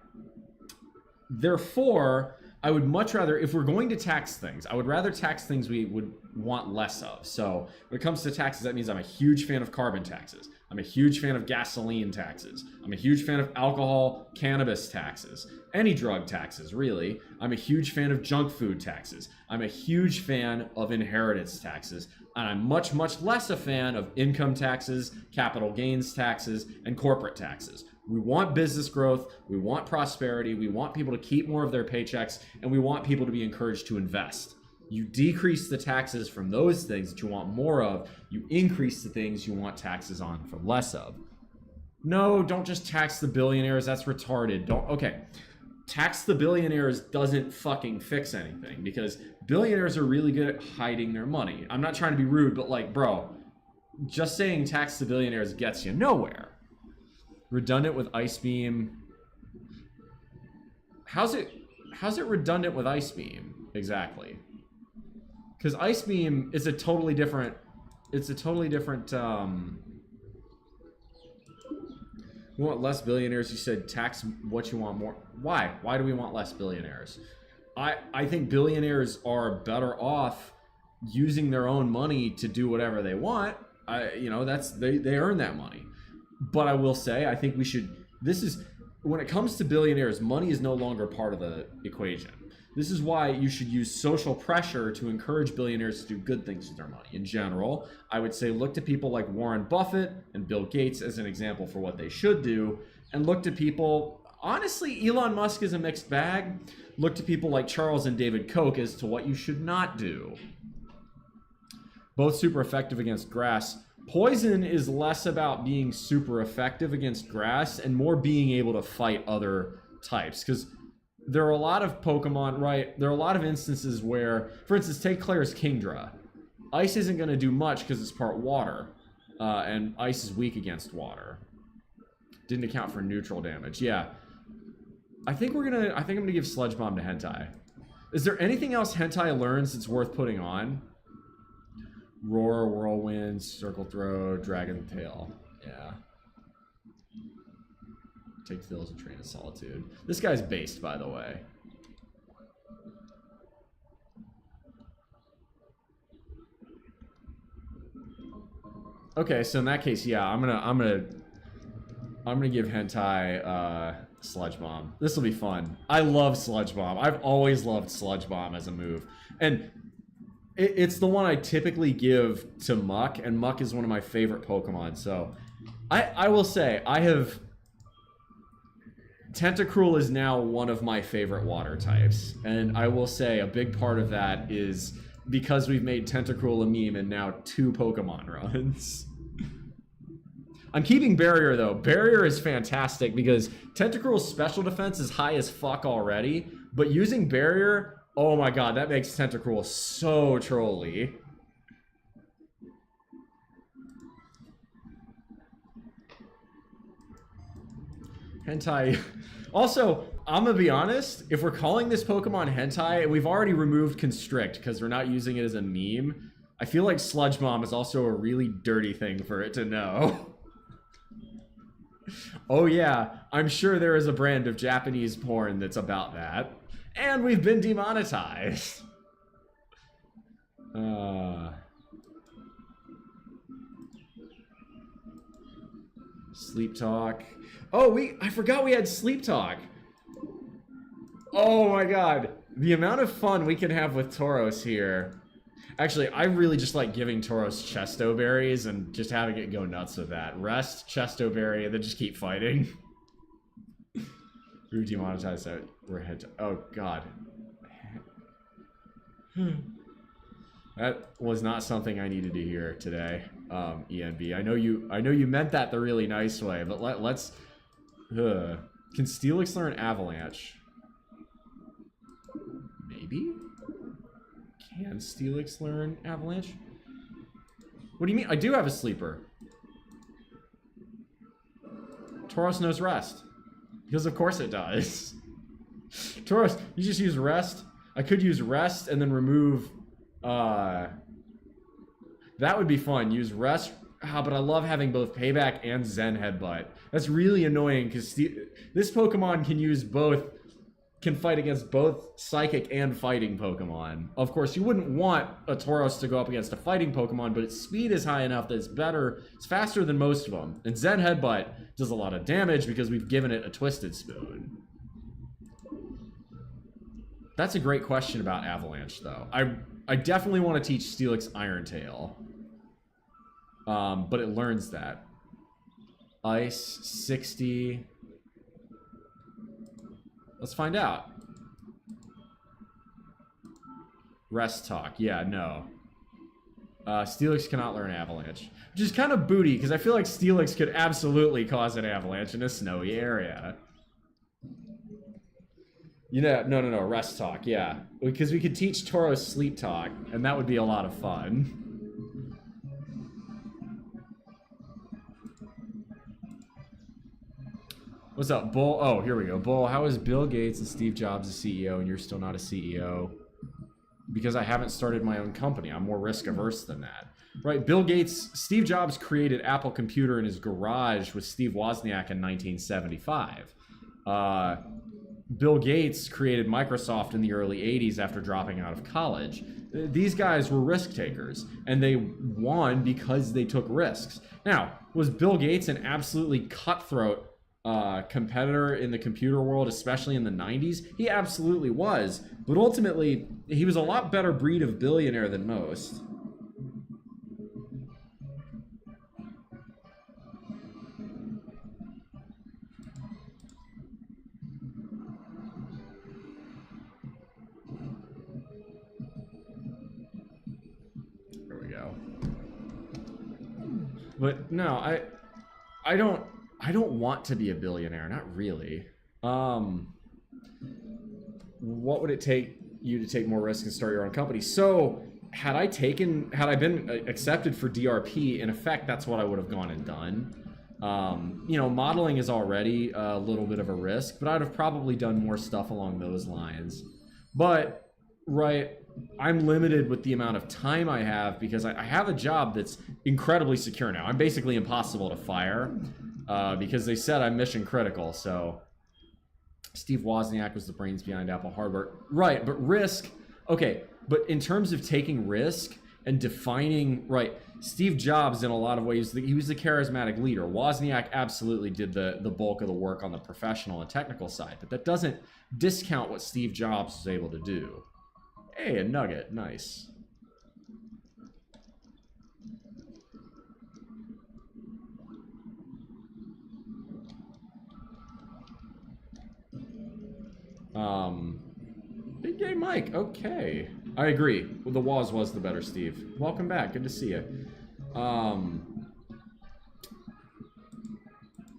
Therefore, I would much rather, if we're going to tax things, I would rather tax things we would want less of. So when it comes to taxes, that means I'm a huge fan of carbon taxes. I'm a huge fan of gasoline taxes. I'm a huge fan of alcohol, cannabis taxes, any drug taxes, really. I'm a huge fan of junk food taxes. I'm a huge fan of inheritance taxes. And I'm much, much less a fan of income taxes, capital gains taxes, and corporate taxes. We want business growth, we want prosperity, we want people to keep more of their paychecks, and we want people to be encouraged to invest. You decrease the taxes from those things that you want more of, you increase the things you want taxes on for less of. No, don't just tax the billionaires, that's retarded. Okay, tax the billionaires doesn't fucking fix anything, because billionaires are really good at hiding their money. I'm not trying to be rude, but like, bro, just saying tax the billionaires gets you nowhere. Redundant with Ice Beam. How's it redundant with Ice Beam exactly? Because Ice Beam is a totally different. It's a totally different. We want less billionaires. You said tax what you want more. Why? Why do we want less billionaires? I think billionaires are better off using their own money to do whatever they want. That's they earn that money. But I will say, I think we should, when it comes to billionaires, money is no longer part of the equation. This is why you should use social pressure to encourage billionaires to do good things with their money. In general, I would say look to people like Warren Buffett and Bill Gates as an example for what they should do, and look to people, honestly, Elon Musk is a mixed bag. Look to people like Charles and David Koch as to what you should not do. Both super effective against grass. Poison is less about being super effective against grass and more being able to fight other types. Because there are a lot of Pokemon, right? There are a lot of instances where, for instance, take Claire's Kingdra. Ice isn't going to do much because it's part water. And ice is weak against water. Didn't account for neutral damage. Yeah. I think I'm going to give Sludge Bomb to Hentai. Is there anything else Hentai learns that's worth putting on? Roar, Whirlwind, Circle Throw, Dragon Tail. Yeah. Take Thills and Train of Solitude. This guy's based, by the way. Okay, so in that case, yeah, I'm gonna give Hentai Sludge Bomb. This will be fun. I love Sludge Bomb. I've always loved Sludge Bomb as a move, and it's the one I typically give to Muck, and Muck is one of my favorite Pokemon. So, I will say Tentacruel is now one of my favorite water types, and I will say a big part of that is because we've made Tentacruel a meme and now 2 Pokemon runs. I'm keeping Barrier, though. Barrier is fantastic because Tentacruel's special defense is high as fuck already, but using Barrier, oh my god, that makes Tentacruel so trolly. Hentai. Also, I'm gonna be honest, if we're calling this Pokemon Hentai, we've already removed Constrict because we're not using it as a meme. I feel like Sludge Bomb is also a really dirty thing for it to know. Oh yeah, I'm sure there is a brand of Japanese porn that's about that. And we've been demonetized. Sleep Talk. Oh, I forgot we had Sleep Talk. Oh my god. The amount of fun we can have with Tauros here. Actually, I really just like giving Tauros Chesto Berries and just having it go nuts with that. Rest, Chesto Berry, and then just keep fighting. We're demonetized out. We're ahead to, oh god. That was not something I needed to hear today, ENB. I know you meant that the really nice way, but let's. Can Steelix learn Avalanche? Maybe. Can Steelix learn Avalanche? What do you mean? I do have a sleeper. Tauros knows Rest. Because of course it does. Tauros, you just use Rest. I could use Rest and then remove... that would be fun. Use Rest. But I love having both Payback and Zen Headbutt. That's really annoying because this Pokemon can use both... Can fight against both Psychic and Fighting Pokemon. Of course, you wouldn't want a Tauros to go up against a Fighting Pokemon, but its speed is high enough that it's better. It's faster than most of them. And Zen Headbutt does a lot of damage because we've given it a Twisted Spoon. That's a great question about Avalanche, though. I definitely want to teach Steelix Iron Tail. But it learns that. Ice, 60... Let's find out. Rest Talk. Yeah, no. Steelix cannot learn Avalanche. Which is kind of booty, because I feel like Steelix could absolutely cause an avalanche in a snowy area. You know, no. Rest Talk, yeah. Because we could teach Tauros Sleep Talk, and that would be a lot of fun. What's up, Bull? Oh, here we go. Bull, how is Bill Gates and Steve Jobs a CEO and you're still not a CEO? Because I haven't started my own company. I'm more risk averse than that. Right, Bill Gates, Steve Jobs created Apple Computer in his garage with Steve Wozniak in 1975. Bill Gates created Microsoft in the early 80s after dropping out of college. These guys were risk takers, and they won because they took risks. Now, was Bill Gates an absolutely cutthroat competitor in the computer world, especially in the 90s? He absolutely was, but ultimately he was a lot better breed of billionaire than most. There we go. But no, I don't want to be a billionaire, not really. What would it take you to take more risk and start your own company? So, had I been accepted for DRP, in effect, that's what I would have gone and done. You know, modeling is already a little bit of a risk, but I'd have probably done more stuff along those lines. But, right, I'm limited with the amount of time I have because I have a job that's incredibly secure now. I'm basically impossible to fire because they said I'm mission critical. So Steve Wozniak was the brains behind Apple hardware. Right, but risk, okay, but in terms of taking risk and defining, right, Steve Jobs in a lot of ways, he was the charismatic leader. Wozniak absolutely did the bulk of the work on the professional and technical side, but that doesn't discount what Steve Jobs was able to do. Hey, a nugget, nice. Big Gay Mike, okay. I agree. Well, the Woz was the better Steve. Welcome back, good to see you.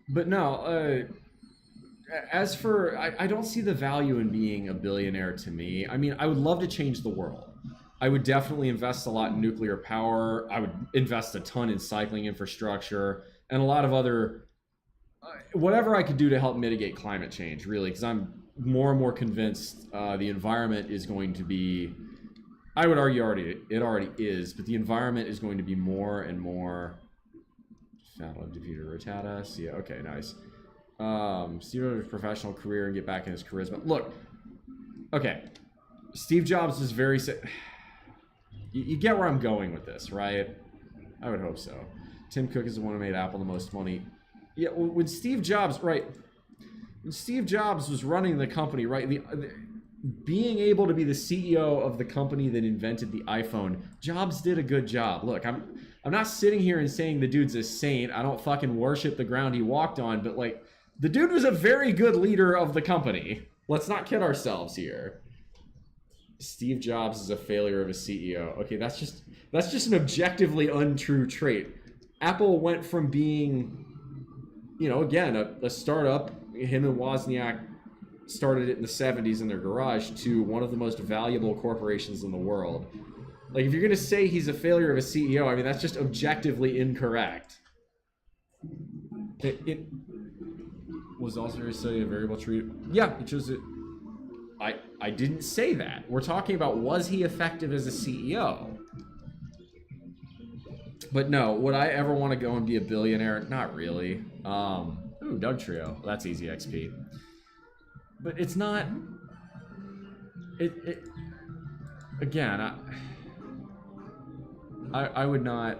But no, as for, I don't see the value in being a billionaire to me. I mean, I would love to change the world. I would definitely invest a lot in nuclear power. I would invest a ton in cycling infrastructure and a lot of other, whatever I could do to help mitigate climate change, really, because I'm more and more convinced the environment is going to be, I would argue it already is, but the environment is going to be more and more. Battle defeated Rattatas. Yeah, okay, nice. Steve Jobs' professional career and get back in his charisma. Look, okay, Steve Jobs was very. You get where I'm going with this, right? I would hope so. Tim Cook is the one who made Apple the most money. Yeah, when Steve Jobs, right? When Steve Jobs was running the company, right? Being able to be the CEO of the company that invented the iPhone, Jobs did a good job. Look, I'm not sitting here and saying the dude's a saint. I don't fucking worship the ground he walked on, but like, the dude was a very good leader of the company. Let's not kid ourselves here. Steve Jobs is a failure of a CEO. Okay, that's just an objectively untrue trait. Apple went from being, you know, again, a startup. Him and Wozniak started it in the 70s in their garage, to one of the most valuable corporations in the world. Like, if you're gonna say he's a failure of a CEO, I mean, that's just objectively incorrect. It was also a variable treat. Yeah, it chose it. I didn't say that. We're talking about, was he effective as a CEO? But no, would I ever want to go and be a billionaire? Not really. Ooh, Doug Trio. Well, that's easy XP. But it's not. Again, I would not.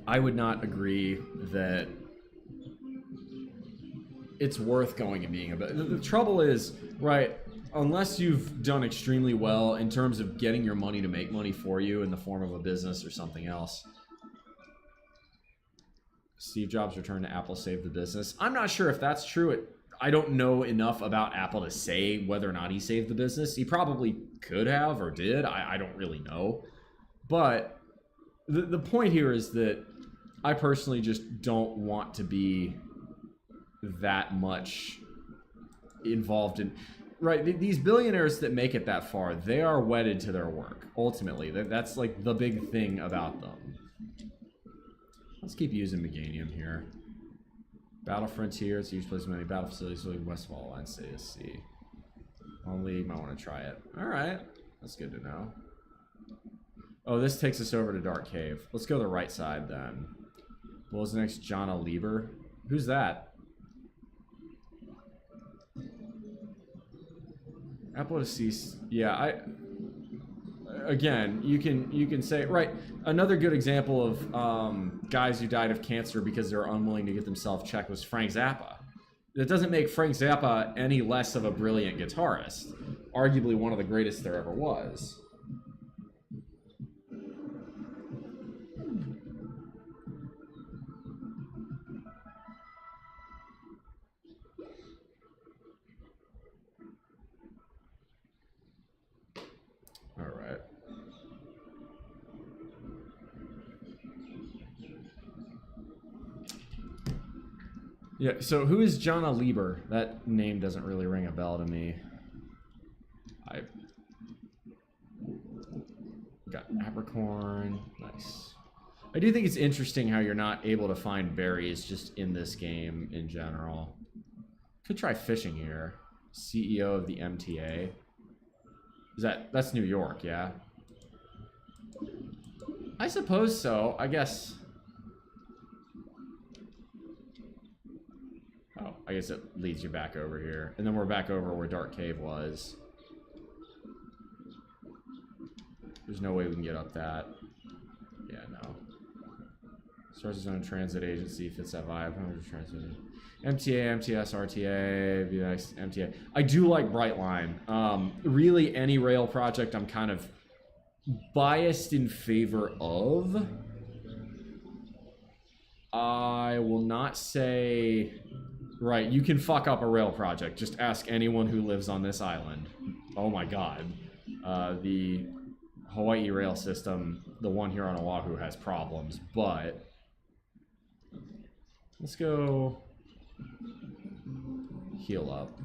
I would not agree that it's worth going and being a bit. The trouble is, right, unless you've done extremely well in terms of getting your money to make money for you in the form of a business or something else. Steve Jobs' return to Apple saved the business. I'm not sure if that's true. I don't know enough about Apple to say whether or not he saved the business. He probably could have or did. I don't really know. But the point here is that I personally just don't want to be that much involved in, right, these billionaires that make it that far, they are wedded to their work. Ultimately, that's like the big thing about them. Let's keep using Meganium here. Battle Frontier, it's used to place many battle facilities like West of all lines, CSC. Only you might want to try it. Alright, that's good to know. Oh, this takes us over to Dark Cave. Let's go the right side then. What was the next? Jonna Lieber? Who's that? Apple to cease. Yeah, again, you can say, right, another good example of guys who died of cancer because they're unwilling to get themselves checked was Frank Zappa. That doesn't make Frank Zappa any less of a brilliant guitarist. Arguably one of the greatest there ever was. All right. Yeah, so who is Jonna Lieber? That name doesn't really ring a bell to me. I got Abercorn. Nice. I do think it's interesting how you're not able to find berries just in this game in general. Could try fishing here. CEO of the MTA. That's New York, yeah? I suppose so. I guess. Oh, I guess it leads you back over here. And then we're back over where Dark Cave was. There's no way we can get up that. Yeah, no. Starts his own transit agency, fits that vibe. MTA, MTS, RTA, VX, MTA. I do like Brightline. Really, any rail project I'm kind of biased in favor of. I will not say... Right, you can fuck up a rail project. Just ask anyone who lives on this island. Oh my god. The Hawaii rail system, the one here on Oahu, has problems, but... Let's go... heal up.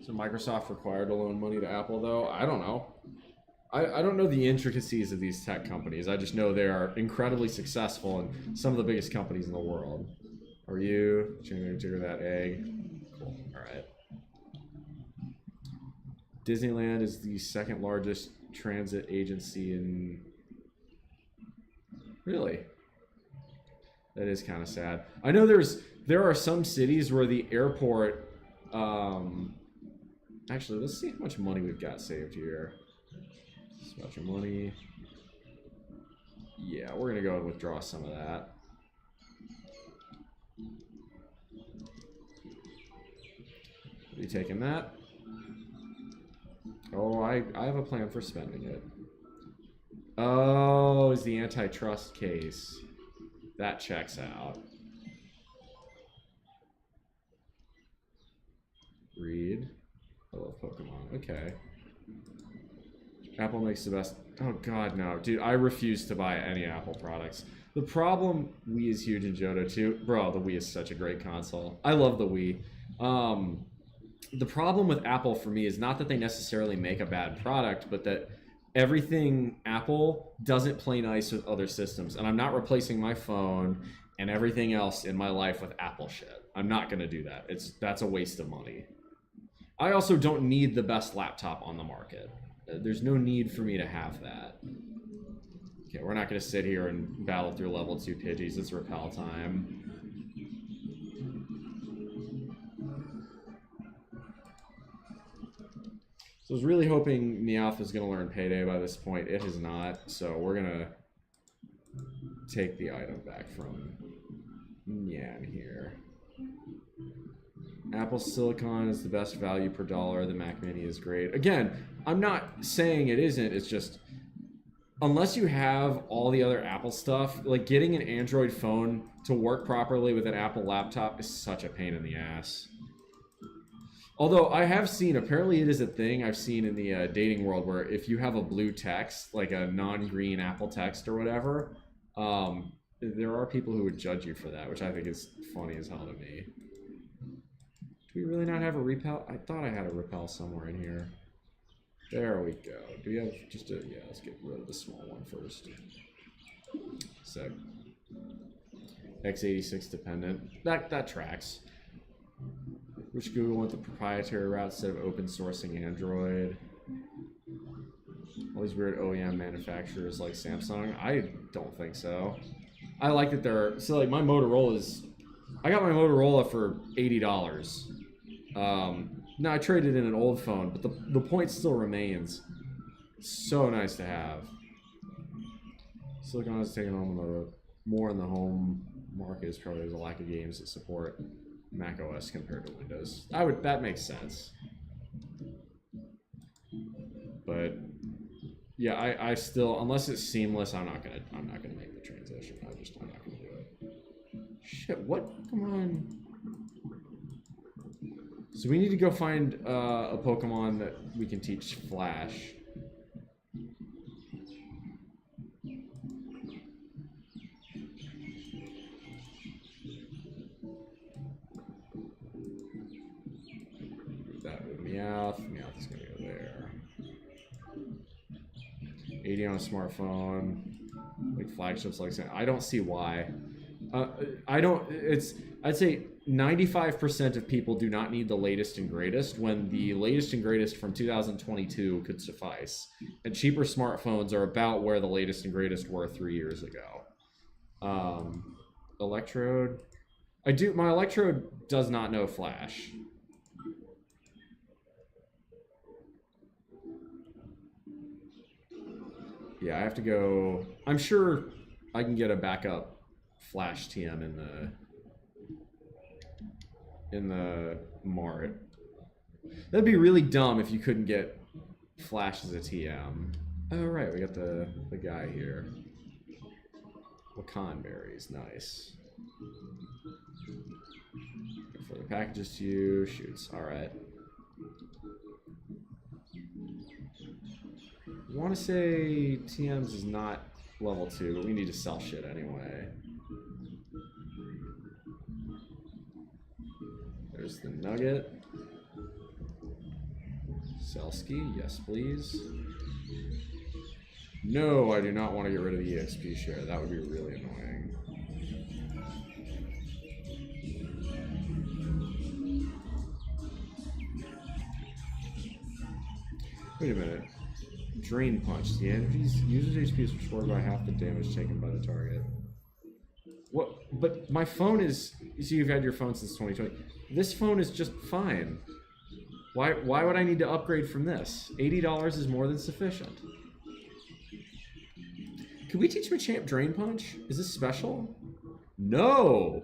So Microsoft required to loan money to Apple, though? I don't know. I don't know the intricacies of these tech companies. I just know they are incredibly successful and some of the biggest companies in the world. Are you? Jigger that egg. Cool. All right. Disneyland is the second largest transit agency in... Really? That is kind of sad. I know there are some cities where the airport... Actually, let's see how much money we've got saved here. About your money. Yeah, we're gonna go and withdraw some of that. Are you taking that? Oh, I have a plan for spending it. Oh, is the antitrust case. That checks out. Read. I love Pokemon. Okay. Apple makes the best... Oh, God, no. Dude, I refuse to buy any Apple products. The problem... Wii is huge in Johto, too. Bro, the Wii is such a great console. I love the Wii. The problem with Apple, for me, is not that they necessarily make a bad product, but that everything Apple doesn't play nice with other systems. And I'm not replacing my phone and everything else in my life with Apple shit. I'm not going to do that. That's a waste of money. I also don't need the best laptop on the market. There's no need for me to have that. Okay, we're not going to sit here and battle through level 2 Pidgeys. It's repel time. So I was really hoping Meowth is going to learn Payday by this point. It has not, so we're going to take the item back from Nyan here. Apple Silicon is the best value per dollar. The Mac Mini is great. Again, I'm not saying it isn't. It's just, unless you have all the other Apple stuff, like getting an Android phone to work properly with an Apple laptop is such a pain in the ass. Although I have seen, apparently it is a thing I've seen in the dating world, where if you have a blue text, like a non-green Apple text or whatever, there are people who would judge you for that, which I think is funny as hell to me. Do we really not have a repel? I thought I had a repel somewhere in here. There we go. Do we have just a... Yeah, let's get rid of the small one first. So, x86 dependent. That tracks. Which Google went the proprietary route instead of open sourcing Android? All these weird OEM manufacturers like Samsung? I don't think so. I like that they're... So, like, my Motorola is... I got my Motorola for $80. Now I traded in an old phone, but the point still remains. So nice to have. Silicon is taking on the more in the home market is probably there's a lack of games that support Mac OS compared to Windows. That makes sense. But yeah, I still, unless it's seamless, I'm not gonna make the transition. I'm not gonna do it. Shit, what? Come on. So we need to go find a Pokemon that we can teach Flash. Do that with Meowth. Meowth is gonna go there. 80 on a smartphone. Like flagships, like I don't see why. I don't. I'd say 95% of people do not need the latest and greatest when the latest and greatest from 2022 could suffice. And cheaper smartphones are about where the latest and greatest were 3 years ago. Electrode. My electrode does not know flash. Yeah, I have to go. I'm sure I can get a backup flash TM in the mart. That'd be really dumb if you couldn't get flash as a TM. Oh right, we got the guy here. Wakan berries, nice. For the packages to you, shoots. All right. I want to say TMs is not level 2, but we need to sell shit anyway. There's the nugget. Selski, yes please. No, I do not want to get rid of the EXP share. That would be really annoying. Wait a minute. Drain punch. The user's HP is restored by half the damage taken by the target. What? But my phone is... So you've had your phone since 2020. This phone is just fine. Why would I need to upgrade from this? $80 is more than sufficient. Can we teach Machamp Drain Punch? Is this special? No!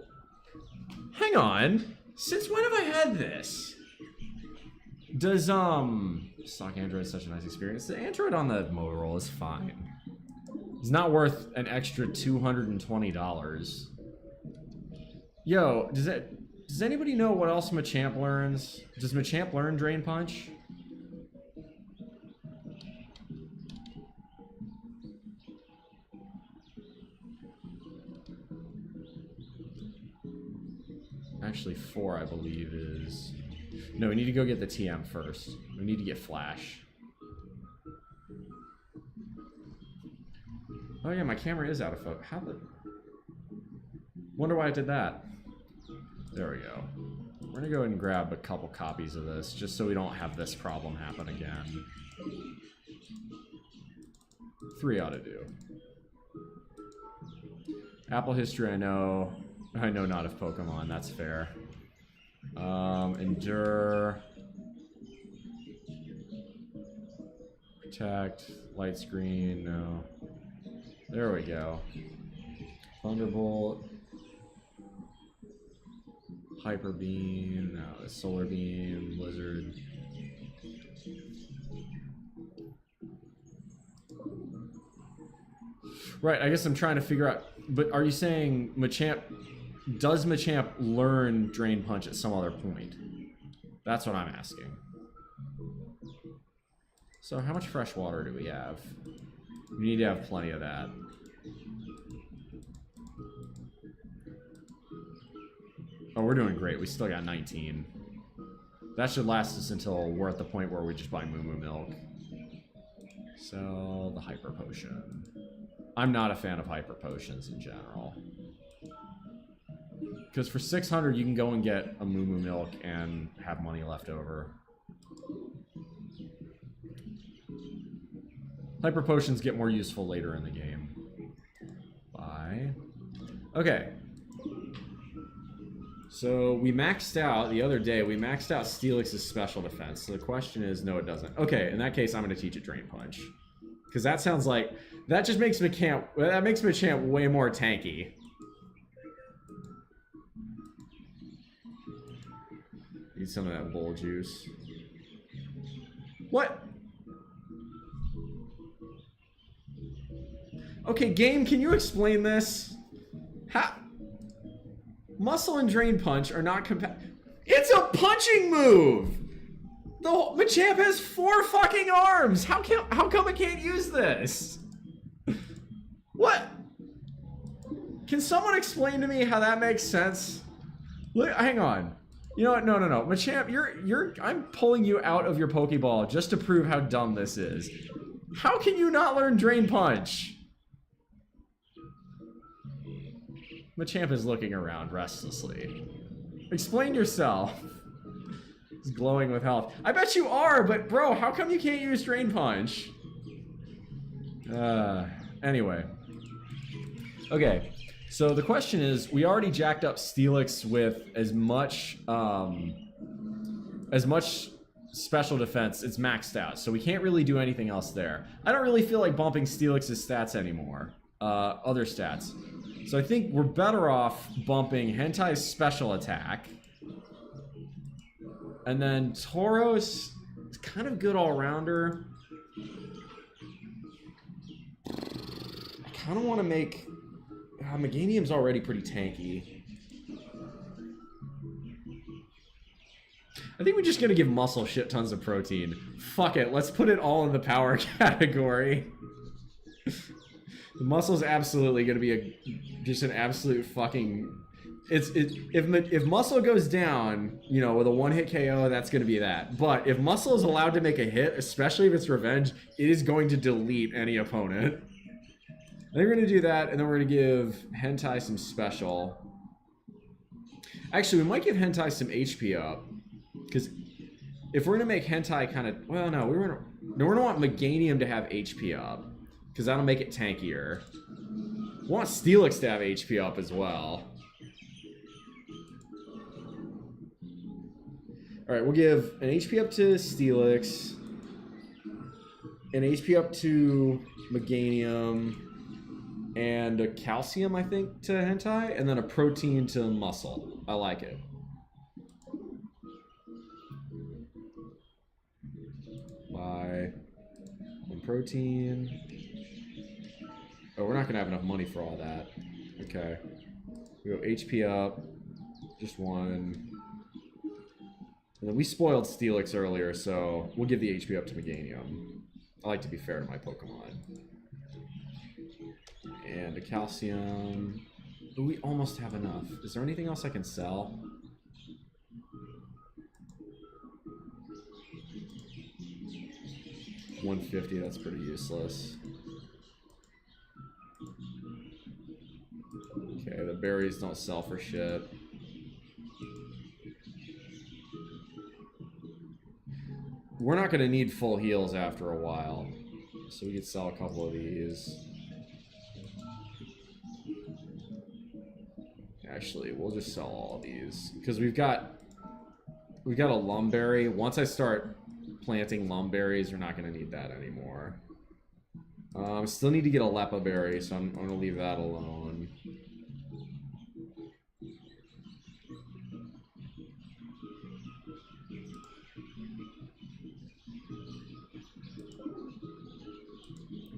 Hang on. Since when have I had this? Does, stock Android is such a nice experience. The Android on the Motorola is fine. It's not worth an extra $220. Yo, does anybody know what else Machamp learns? Does Machamp learn Drain Punch? Actually, 4, I believe, is... No, we need to go get the TM first. We need to get Flash. Oh yeah, my camera is out of focus. How the... Wonder why I did that. There we go. We're gonna go ahead and grab a couple copies of this, just so we don't have this problem happen again. 3 ought to do. Apple history, I know not of Pokemon, that's fair. Endure. Protect. Light screen, no. There we go. Thunderbolt. Hyper beam, no, solar beam, blizzard. Right, I guess I'm trying to figure out, but are you saying Machamp, does Machamp learn Drain Punch at some other point? That's what I'm asking. So how much fresh water do we have? We need to have plenty of that. Oh, we're doing great. We still got 19. That should last us until we're at the point where we just buy Moo Moo Milk. So, the Hyper Potion. I'm not a fan of Hyper Potions in general. Because for 600, you can go and get a Moo Moo Milk and have money left over. Hyper Potions get more useful later in the game. Bye. Okay. So we maxed out, the other day, we maxed out Steelix's special defense. So the question is, no it doesn't. Okay, in that case, I'm going to teach it Drain Punch. Because that sounds like, that just makes Machamp way more tanky. Need some of that bull juice. What? Okay, game, can you explain this? How? Muscle and Drain Punch are not compatible. It's a punching move! The Machamp has 4 fucking arms! How come it can't use this? What? Can someone explain to me how that makes sense? Look, hang on. You know what? No. Machamp, I'm pulling you out of your Pokeball just to prove how dumb this is. How can you not learn Drain Punch? Machamp is looking around restlessly. Explain yourself. He's glowing with health. I bet you are, but bro, how come you can't use Drain Punch? Anyway. Okay, so the question is, we already jacked up Steelix with as much special defense. It's maxed out, so we can't really do anything else there. I don't really feel like bumping Steelix's stats anymore. Other stats. So I think we're better off bumping Hentai's special attack. And then Tauros is kind of good all-rounder. I kind of want to make... Meganium's already pretty tanky. I think we're just going to give Muscle shit tons of protein. Fuck it, let's put it all in the power category. Muscle's absolutely going to be just an absolute fucking... If Muscle goes down, you know, with a one-hit KO, that's going to be that. But if Muscle is allowed to make a hit, especially if it's revenge, it is going to delete any opponent. I think we're going to do that, and then we're going to give Hentai some special. Actually, we might give Hentai some HP up. Because if we're going to make Hentai kind of... Well, no, we're going to want Meganium to have HP up. Because that'll make it tankier. We want Steelix to have HP up as well. Alright, we'll give an HP up to Steelix. An HP up to Meganium. And a calcium, I think, to Hentai. And then a protein to Muscle. I like it. Bye. One protein. Oh, we're not going to have enough money for all that. Okay. We go HP up. Just one. And then we spoiled Steelix earlier, so we'll give the HP up to Meganium. I like to be fair to my Pokemon. And a calcium. But we almost have enough. Is there anything else I can sell? $150, that's pretty useless. Okay, the berries don't sell for shit. We're not going to need full heals after a while. So we could sell a couple of these. Actually, we'll just sell all of these. Because we've got a Lumberry. Once I start planting Lumberries, we're not going to need that anymore. Still need to get a Lepa Berry, so I'm going to leave that alone.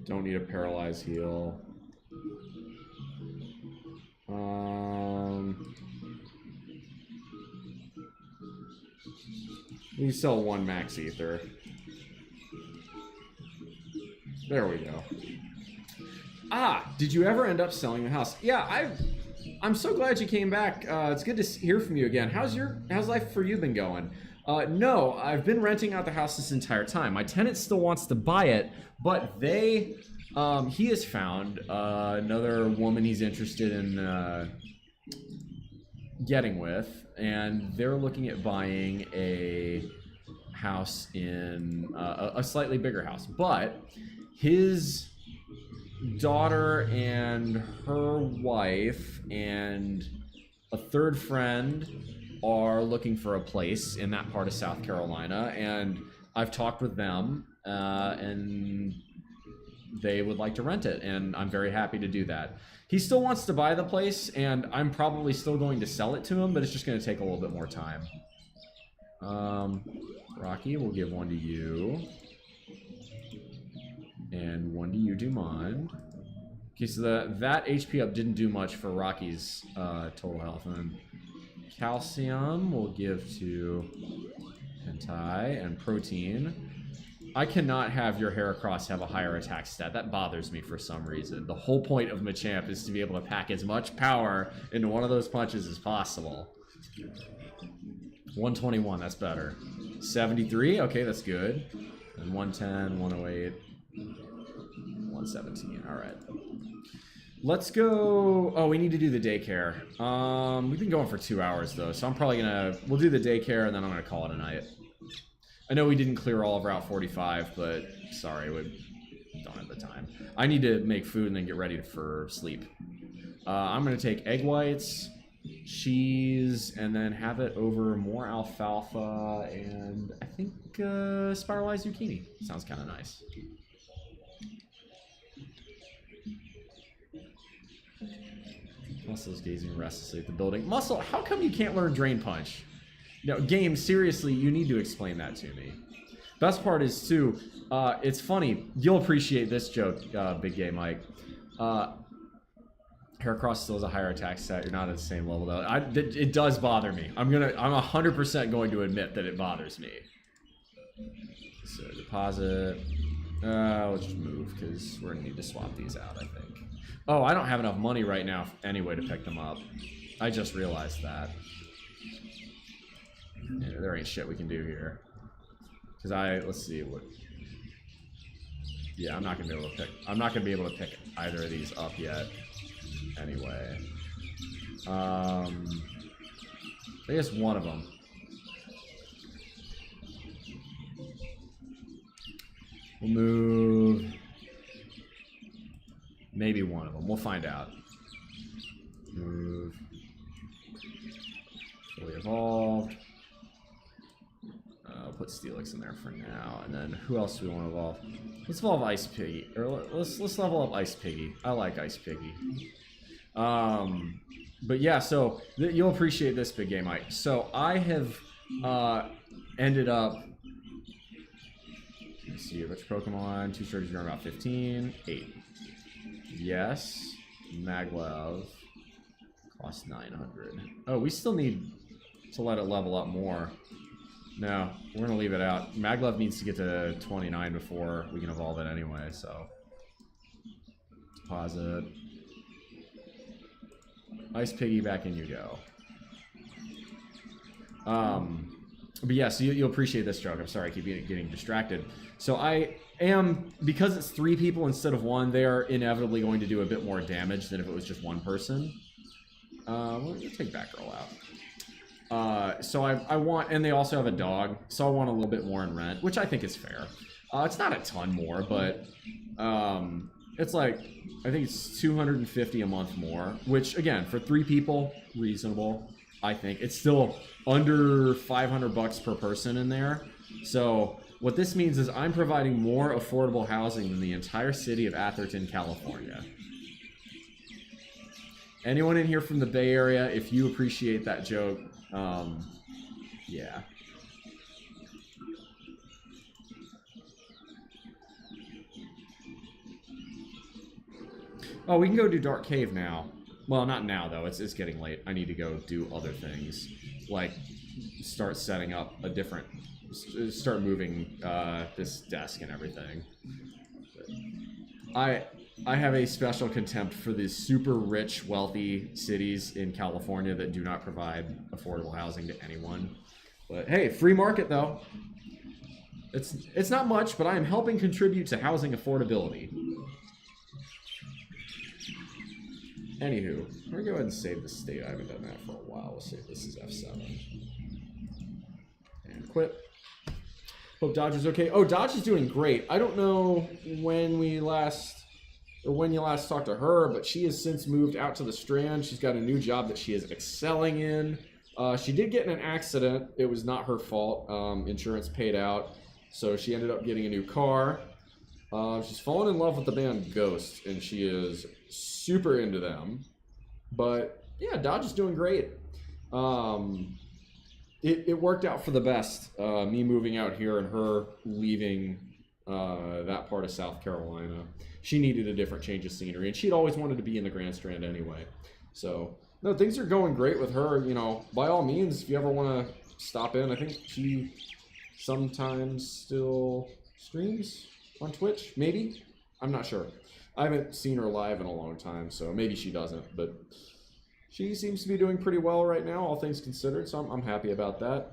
Don't need a Paralyze heal. We can sell one Max Ether. There we go. Ah, did you ever end up selling the house? Yeah, I'm so glad you came back. It's good to hear from you again. How's life for you been going? No, I've been renting out the house this entire time. My tenant still wants to buy it, but he has found another woman he's interested in getting with, and they're looking at buying a house in a slightly bigger house. But his daughter and her wife and a third friend are looking for a place in that part of South Carolina, and I've talked with them, and they would like to rent it, and I'm very happy to do that. He still wants to buy the place, and I'm probably still going to sell it to him, but it's just going to take a little bit more time. Rocky, we'll give one to you. And one to you, Dumond. Okay, so that HP up didn't do much for Rocky's total health. And then calcium we'll give to Hentai, and protein. I cannot have your Heracross have a higher attack stat. That bothers me for some reason. The whole point of Machamp is to be able to pack as much power into one of those punches as possible. 121, that's better. 73, okay, that's good. And 110, 108, 117, all right. Let's go. Oh, we need to do the daycare. We've been going for 2 hours though, so I'm probably we'll do the daycare and then I'm gonna call it a night. I know we didn't clear all of Route 45, but sorry, we don't have the time. I need to make food and then get ready for sleep. I'm gonna take egg whites, cheese, and then have it over more alfalfa and I think spiralized zucchini. Sounds kind of nice. Muscle's gazing restlessly at the building. Muscle, how come you can't learn Drain Punch? No, game, seriously, you need to explain that to me. Best part is, too, it's funny. You'll appreciate this joke, Big Gay Mike. Heracross still has a higher attack stat. You're not at the same level, though. It does bother me. I'm 100% going to admit that it bothers me. So, deposit. Let's just move, because we're going to need to swap these out, I think. Oh, I don't have enough money right now anyway to pick them up. I just realized that. Yeah, there ain't shit we can do here. Because let's see what... Yeah, I'm not going to be able to pick either of these up yet. Anyway. I guess one of them. We'll move... Maybe one of them. We'll find out. Move. Fully evolved. I'll put Steelix in there for now. And then who else do we want to evolve? Let's evolve Ice Piggy. Or let's level up Ice Piggy. I like Ice Piggy. But yeah, so you'll appreciate this, Big Game Mike. So I have ended up... Let's see, which Pokemon? 2 strategies are about 15. 8. Yes. Maglev. Cost 900. Oh, we still need to let it level up more. No, we're going to leave it out. Maglev needs to get to 29 before we can evolve it anyway, so. Deposit. Ice Piggy, back in you go. But yeah, so you'll appreciate this joke. I'm sorry, I keep getting distracted. So because it's 3 people instead of 1, they are inevitably going to do a bit more damage than if it was just 1 person. We'll take Batgirl out. So I want, and they also have a dog, so I want a little bit more in rent, which I think is fair. It's not a ton more, but it's like, I think it's 250 a month more, which again, for 3 people, reasonable. I think it's still under $500 per person in there. So what this means is I'm providing more affordable housing than the entire city of Atherton, California. Anyone in here from the Bay Area, if you appreciate that joke, yeah. Oh, we can go do Dark Cave now. Well, not now, though. It's getting late. I need to go do other things. Like, start setting up a different... Start moving this desk and everything. I have a special contempt for the super rich, wealthy cities in California that do not provide affordable housing to anyone. But hey, free market, though. It's not much, but I am helping contribute to housing affordability. Anywho, I'm going to go ahead and save the state. I haven't done that for a while. We'll save this as F7. And quit. Hope Dodge is okay. Oh, Dodge is doing great. I don't know when you last talked to her, but she has since moved out to the Strand. She's got a new job that she is excelling in. She did get in an accident. It was not her fault. Insurance paid out. So she ended up getting a new car. She's fallen in love with the band Ghost, and she is super into them. But yeah, Dodge is doing great. It worked out for the best, me moving out here and her leaving that part of South Carolina. She needed a different change of scenery, and she'd always wanted to be in the Grand Strand anyway. So, no, things are going great with her. You know, by all means, if you ever want to stop in, I think she sometimes still streams on Twitch, maybe? I'm not sure. I haven't seen her live in a long time, so maybe she doesn't, but she seems to be doing pretty well right now, all things considered, so I'm happy about that.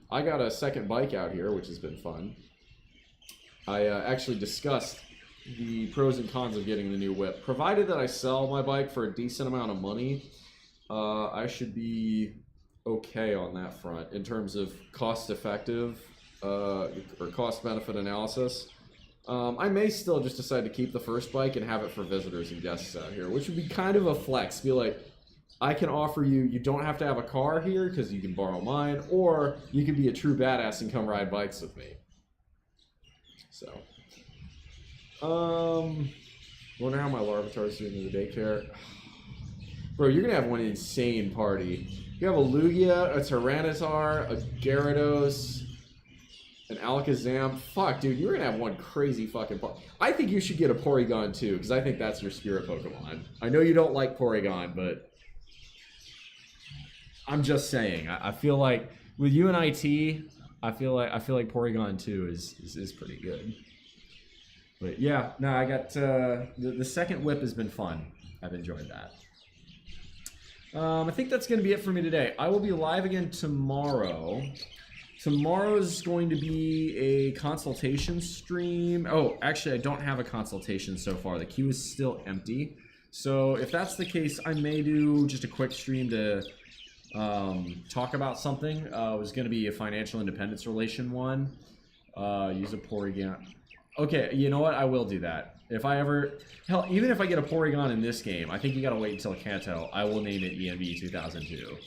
I got a second bike out here, which has been fun. I actually discussed the pros and cons of getting the new whip. Provided that I sell my bike for a decent amount of money, I should be okay on that front in terms of cost-effective or cost-benefit analysis. I may still just decide to keep the first bike and have it for visitors and guests out here, which would be kind of a flex. Be like, I can offer you, you don't have to have a car here because you can borrow mine, or you can be a true badass and come ride bikes with me. So, wonder how my Larvitar's doing in the daycare. Bro, you're gonna have one insane party. You have a Lugia, a Tyranitar, a Gyarados, an Alakazam. Fuck, dude, you're gonna have one crazy fucking party. I think you should get a Porygon too, because I think that's your spirit Pokemon. I know you don't like Porygon, but I'm just saying. I feel like with you and IT, I feel like Porygon 2 is pretty good. But yeah, no, I got the second whip has been fun. I've enjoyed that. I think that's going to be it for me today. I will be live again tomorrow. Tomorrow's going to be a consultation stream. Oh, actually, I don't have a consultation so far. The queue is still empty. So if that's the case, I may do just a quick stream to talk about something. It was going to be a financial independence relation one. Use a Porygon. Okay, you know what? I will do that. If I ever... Hell, even if I get a Porygon in this game, I think you gotta wait until Kanto. I will name it ENB 2002.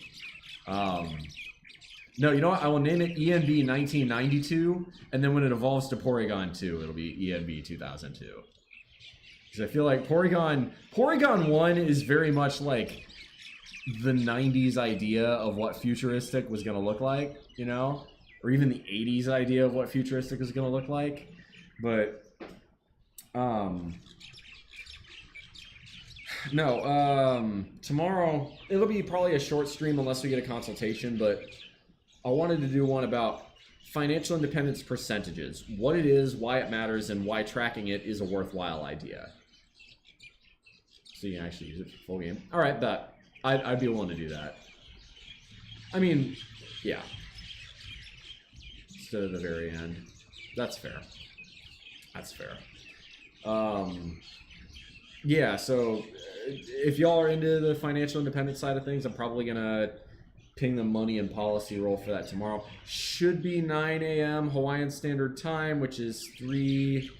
No, you know what? I will name it ENB 1992, and then when it evolves to Porygon 2, it'll be ENB 2002. Because I feel like Porygon 1 is very much like the 90s idea of what futuristic was going to look like, you know? Or even the 80s idea of what futuristic was going to look like. But, tomorrow, it'll be probably a short stream unless we get a consultation, but I wanted to do one about financial independence percentages, what it is, why it matters, and why tracking it is a worthwhile idea. So you can actually use it for the full game. All right, bet. I'd be willing to do that. I mean, yeah. Instead of the very end. That's fair. That's fair. Yeah, so if y'all are into the financial independence side of things, I'm probably going to ping the money and policy roll for that tomorrow. Should be 9 a.m. Hawaiian Standard Time, which is 3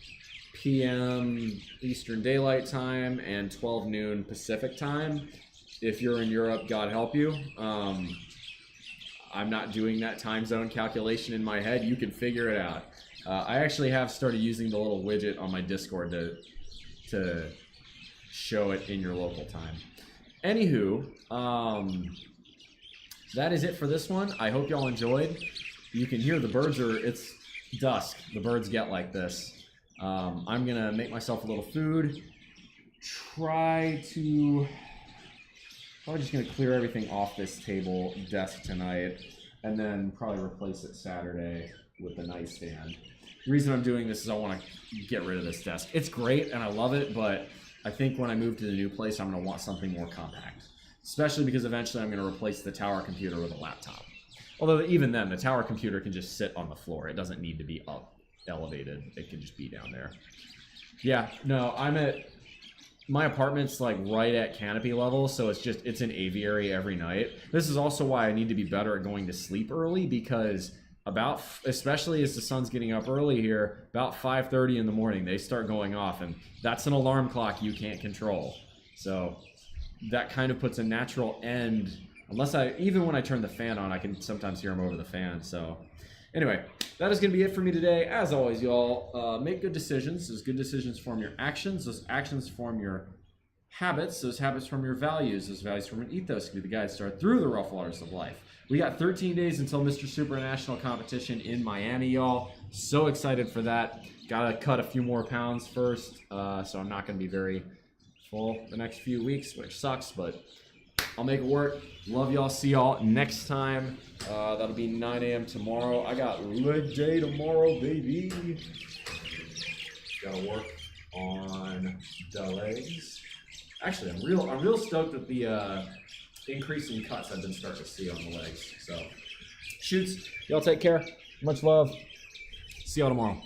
p.m. Eastern Daylight Time and 12 noon Pacific Time. If you're in Europe, God help you. I'm not doing that time zone calculation in my head. You can figure it out. I actually have started using the little widget on my Discord to show it in your local time. Anywho, that is it for this one. I hope y'all enjoyed. You can hear the birds it's dusk. The birds get like this. I'm gonna make myself a little food. Probably just gonna clear everything off this desk tonight, and then probably replace it Saturday with the nightstand. The reason I'm doing this is I want to get rid of this desk. It's great and I love it, but I think when I move to the new place, I'm going to want something more compact. Especially because eventually I'm going to replace the tower computer with a laptop. Although even then, the tower computer can just sit on the floor. It doesn't need to be up elevated. It can just be down there. Yeah, no, my apartment's like right at canopy level, so it's an aviary every night. This is also why I need to be better at going to sleep early, because especially as the sun's getting up early here, about 5:30 in the morning, they start going off, and that's an alarm clock you can't control. So that kind of puts a natural end, even when I turn the fan on, I can sometimes hear them over the fan. So anyway, that is going to be it for me today. As always, y'all, make good decisions. Those good decisions form your actions. Those actions form your habits. Those habits form your values. Those values form an ethos to be the guide to start through the rough waters of life. We got 13 days until Mr. Supranational competition in Miami, y'all. So excited for that. Gotta cut a few more pounds first, so I'm not gonna be very full the next few weeks, which sucks, but I'll make it work. Love y'all. See y'all next time. That'll be 9 a.m. tomorrow. I got leg day tomorrow, baby. Gotta work on the legs. Actually, I'm real stoked with the increasing cuts I've been starting to see on the legs. So, shoots. Y'all take care. Much love. See y'all tomorrow.